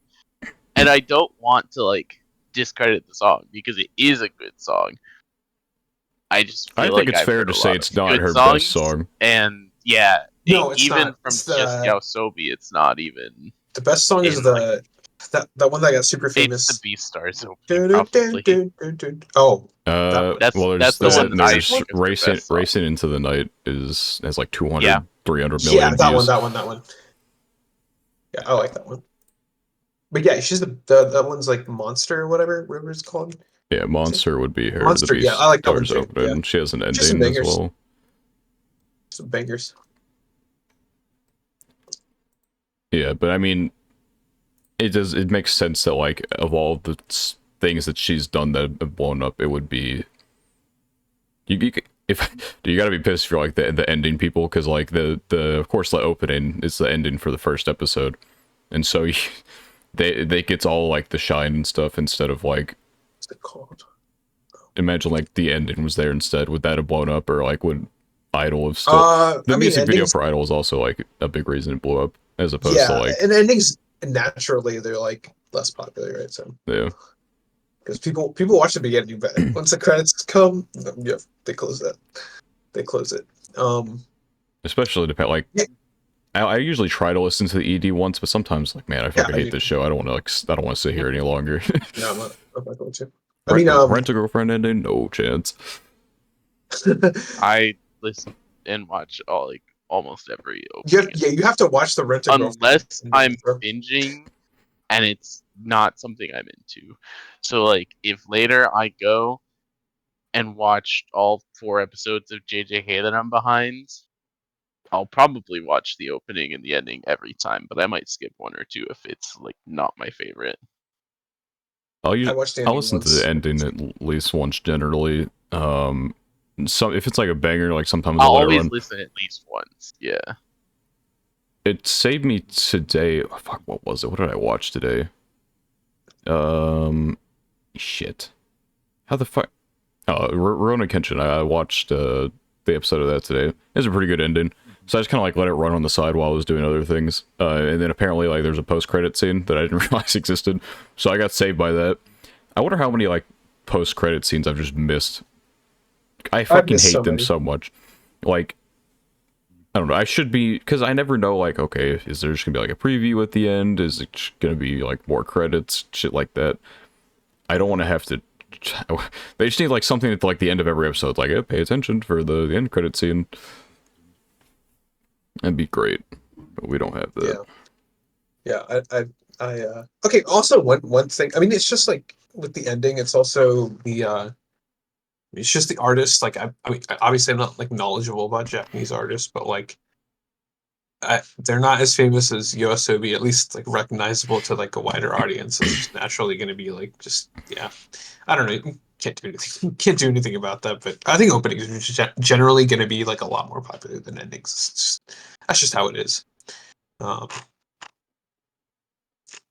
S3: And I don't want to like discredit the song because it is a good song. I just
S1: I
S3: feel
S1: think
S3: like
S1: it's
S3: I've
S1: fair
S3: heard
S1: to
S3: a
S1: say
S3: lot of
S1: it's not
S3: good
S1: her best
S3: songs,
S1: song.
S3: and yeah,
S2: No, it's
S3: even
S2: not.
S3: from
S2: It's
S3: just Yaosobi, it's not even
S2: the best song is
S3: in like
S2: that one that got super
S3: it's the
S2: famous.
S3: Beastars opening probably.
S2: Oh, that one.
S3: That's
S1: Well,
S3: that's the
S2: Is
S3: one
S2: it
S3: that
S2: the
S3: I
S2: same
S1: there's
S2: one?
S3: think is her best song.
S1: Racing into the Night has like 200,
S3: Yeah.
S1: 300
S2: Yeah,
S1: million
S2: that one,
S1: views.
S2: that one, that one. Yeah, I like that one. But yeah, she's the that one's like Monster or whatever it's called.
S1: Yeah, Monster would be her. The
S2: Monster, yeah, I like that one
S1: Beastars
S2: too. Yeah,
S1: opening. She has an
S2: just some
S1: ending as
S2: bangers,
S1: well.
S2: some bangers.
S1: Yeah, but I mean, it makes sense that like of all the things that she's done that have blown up, it would be if you gotta be pissed for like the ending people, because like the of course the opening is the ending for the first episode, and so they gets all like the shine and stuff instead of like,
S2: What's it called?
S1: imagine like the ending was there instead. Would that have blown up, or like would Idol have still? The
S2: I mean,
S1: music video
S2: endings.
S1: for Idol is also like a big reason it blew up, as opposed to
S2: Yeah,
S1: like,
S2: and endings naturally they're like less popular, right? So
S1: yeah.
S2: because people watch the beginning, but once the credits come, yeah, they close that. They close it.
S1: Especially depend like,
S2: Yeah,
S1: I usually try to listen to the ED once, but sometimes like, man, I
S2: yeah.
S1: fucking
S2: I
S1: hate
S2: mean,
S1: this show. I don't want to like I don't want to sit here any longer.
S2: no, I'm not going to. I mean,
S1: Rent a Girlfriend ending, no chance.
S3: I listen and watch all like almost every
S2: you
S3: opening,
S2: yeah, you have to watch the Rent a Girlfriend.
S3: unless I'm binging and it's not something I'm into. So like if later I go and watch all 4 episodes of JJK that I'm behind, I'll probably watch the opening and the ending every time, but I might skip one or two if it's like not my favorite.
S2: I watched the
S1: I'll
S2: ending
S1: listen to the
S2: once.
S1: ending at least once generally. So if it's like a banger, like sometimes
S3: I'll
S1: I'll let it
S3: always
S1: run.
S3: listen at least once. Yeah.
S1: It saved me today. Oh, fuck, what was it? What did I watch today? Shit. How the fuck? Oh, Rurouni Kenshin. I watched the episode of that today. It was a pretty good ending. So I just kind of like let it run on the side while I was doing other things. And then apparently like there's a post-credit scene that I didn't realize existed. So I got saved by that. I wonder how many like post-credit scenes I've just missed. I
S2: I've
S1: fucking
S2: missed
S1: hate
S2: so
S1: them
S2: many.
S1: so much. Like, I don't know. I should be, because I never know, like, okay, is there just gonna be like a preview at the end? Is it gonna be like more credits? Shit like that. I don't want to have to. They just need like something at like the end of every episode, like, pay attention for the end credit scene. That'd be great, but we don't have that.
S2: Okay. Also, one thing. I mean, it's just like with the ending. It's also it's just the artist. Like, I mean, obviously, I'm not like knowledgeable about Japanese artists, but like, they're not as famous as Yoasobi. At least like recognizable to like a wider audience. It's just naturally going to be like just yeah. I don't know. You can't do anything. Can't do anything about that. But I think openings are generally going to be like a lot more popular than endings. That's just how it is. Um,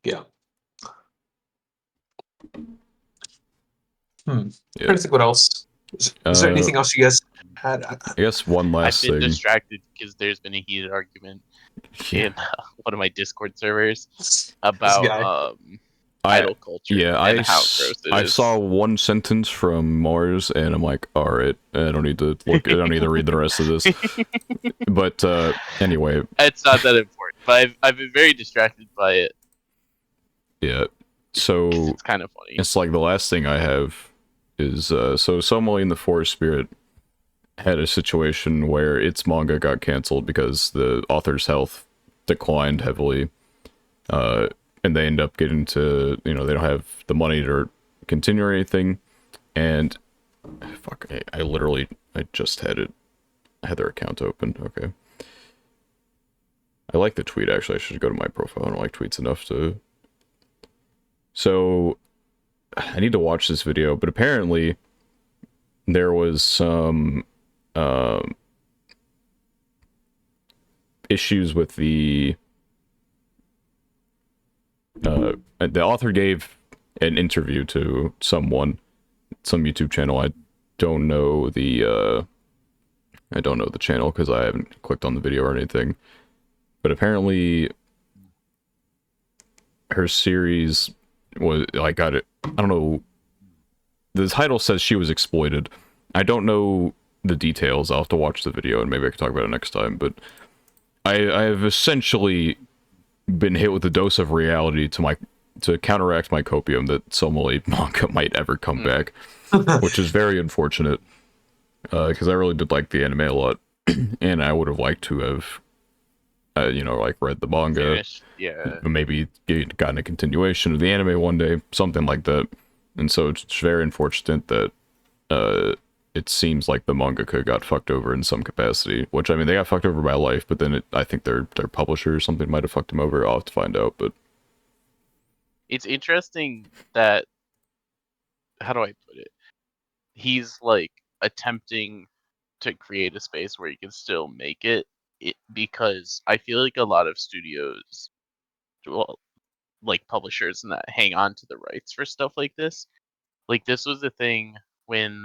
S2: yeah.
S1: Yeah.
S2: Trying to think what else. Was there anything else you guys had?
S1: I guess one
S3: I've
S1: last
S3: been
S1: thing.
S3: distracted because there's been a heated argument
S1: Yeah.
S3: in one of my Discord servers
S2: This
S3: about
S2: guy.
S3: idol culture
S1: Yeah,
S3: and how gross it
S1: I
S3: is.
S1: saw one sentence from Mars, and I'm like, all right, I don't need to look. I don't need to read the rest of this. But anyway,
S3: It's not that important, but I've been very distracted by it
S1: yeah.
S3: because
S1: So
S3: it's kind of funny.
S1: it's like the last thing I have is so Somali in the Forest Spirit had a situation where its manga got canceled because the author's health declined heavily, and they end up getting to, they don't have the money to continue or anything, and fuck, I literally I just had it. I had their account open. Okay. I like the tweet, actually. I should go to my profile. I don't like tweets enough to. So, I need to watch this video, but apparently there was some issues with the author gave an interview to some YouTube channel. I don't know the channel because I haven't clicked on the video or anything. But apparently her series was like got it. I don't know. The title says she was exploited. I don't know the details. I'll have to watch the video and maybe I can talk about it next time. But I have essentially been hit with a dose of reality to counteract my copium that Somali manga might ever come back, which is very unfortunate because I really did like the anime a lot, and I would have liked to have, like read the manga,
S3: Finished. Yeah.
S1: maybe gotten a continuation of the anime one day, something like that. And so it's very unfortunate that it seems like the mangaka got fucked over in some capacity. Which, I mean, they got fucked over by life, but then I think their publisher or something might have fucked him over. I'll have to find out, but
S3: It's interesting that, how do I put it? He's like attempting to create a space where he can still make it because I feel like a lot of studios, well, like publishers and that hang on to the rights for stuff like this. Like this was the thing when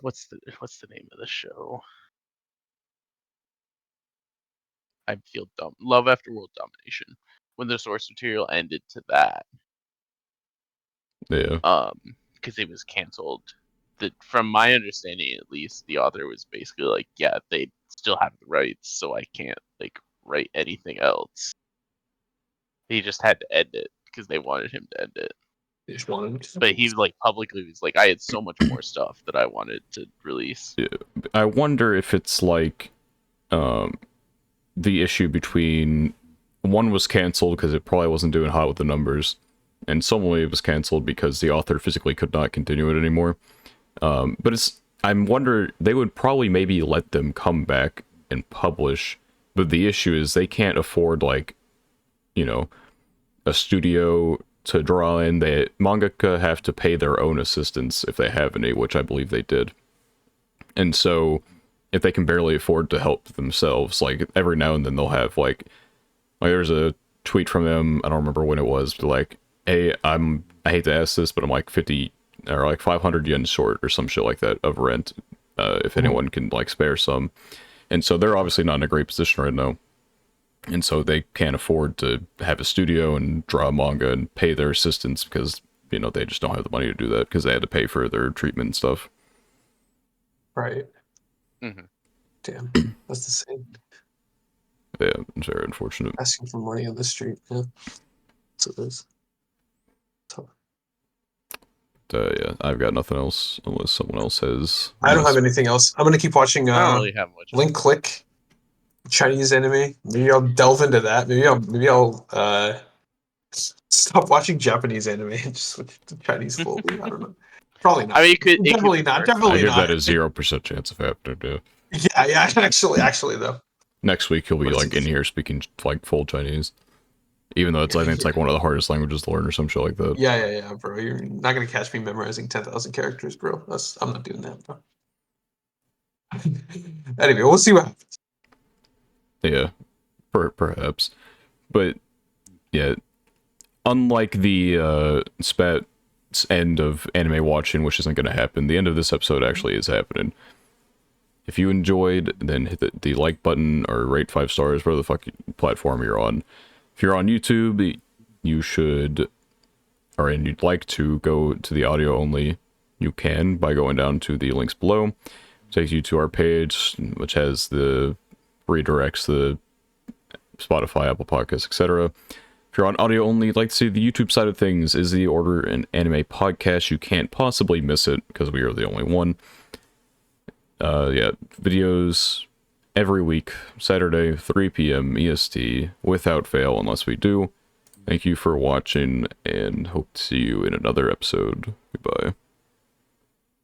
S3: what's the name of the show? I feel dumb. Love After World Domination. When the source material ended to that,
S1: yeah.
S3: because it was canceled. That, from my understanding at least, the author was basically like, yeah, they still have the rights, so I can't like write anything else. He just had to end it because they wanted him to end it.
S2: They just wanted.
S3: But he like publicly was like, I had so much more stuff that I wanted to release.
S1: Yeah. I wonder if it's like the issue between one was canceled because it probably wasn't doing hot with the numbers, and Somali was canceled because the author physically could not continue it anymore. But I'm wondering, they would probably maybe let them come back and publish, but the issue is they can't afford, like, a studio to draw in. The mangaka have to pay their own assistants if they have any, which I believe they did. And so if they can barely afford to help themselves, like every now and then they'll have like there's a tweet from them, I don't remember when it was, but like, hey, I hate to ask this, but I'm like 50 or like 500 yen short or some shit like that of rent, if anyone can like spare some. And so they're obviously not in a great position right now. And so they can't afford to have a studio and draw manga and pay their assistants because, they just don't have the money to do that because they had to pay for their treatment and stuff.
S2: Right.
S3: Mm-hmm.
S2: Damn. That's the same.
S1: Yeah, it's very unfortunate.
S2: Asking for money on the street. Yeah. That's what it is. So,
S1: Yeah, I've got nothing else unless someone else has.
S2: I don't have anything else. I'm gonna keep watching
S3: I don't really have much.
S2: Link Click, Chinese anime. Maybe I'll delve into that. Maybe I'll stop watching Japanese anime and just switch to Chinese fully. I don't know. Probably not.
S3: I mean,
S2: Definitely not.
S3: work.
S2: Definitely
S1: I give
S2: not.
S1: that a 0% chance of happening, too.
S2: Yeah. Actually, though.
S1: Next week he'll be like in here speaking like full Chinese, even though I think it's like one of the hardest languages to learn or some shit like that.
S2: Yeah, bro. You're not gonna catch me memorizing 10,000 characters, bro. I'm not doing that, bro. Anyway, we'll see what happens.
S1: Yeah, perhaps, but yeah, unlike the Spat's end of anime watching, which isn't going to happen, the end of this episode actually is happening. If you enjoyed, then hit the like button or rate 5 stars, whatever the fuck platform you're on. If you're on YouTube, you should, and you'd like to go to the audio only, you can by going down to the links below. It takes you to our page, which has the redirects, the Spotify, Apple Podcasts, etc. If you're on audio only, you'd like to see the YouTube side of things, is the Order an Anime podcast. You can't possibly miss it because we are the only one. Yeah, videos every week, Saturday, 3 p.m. EST, without fail, unless we do. Thank you for watching, and hope to see you in another episode. Goodbye.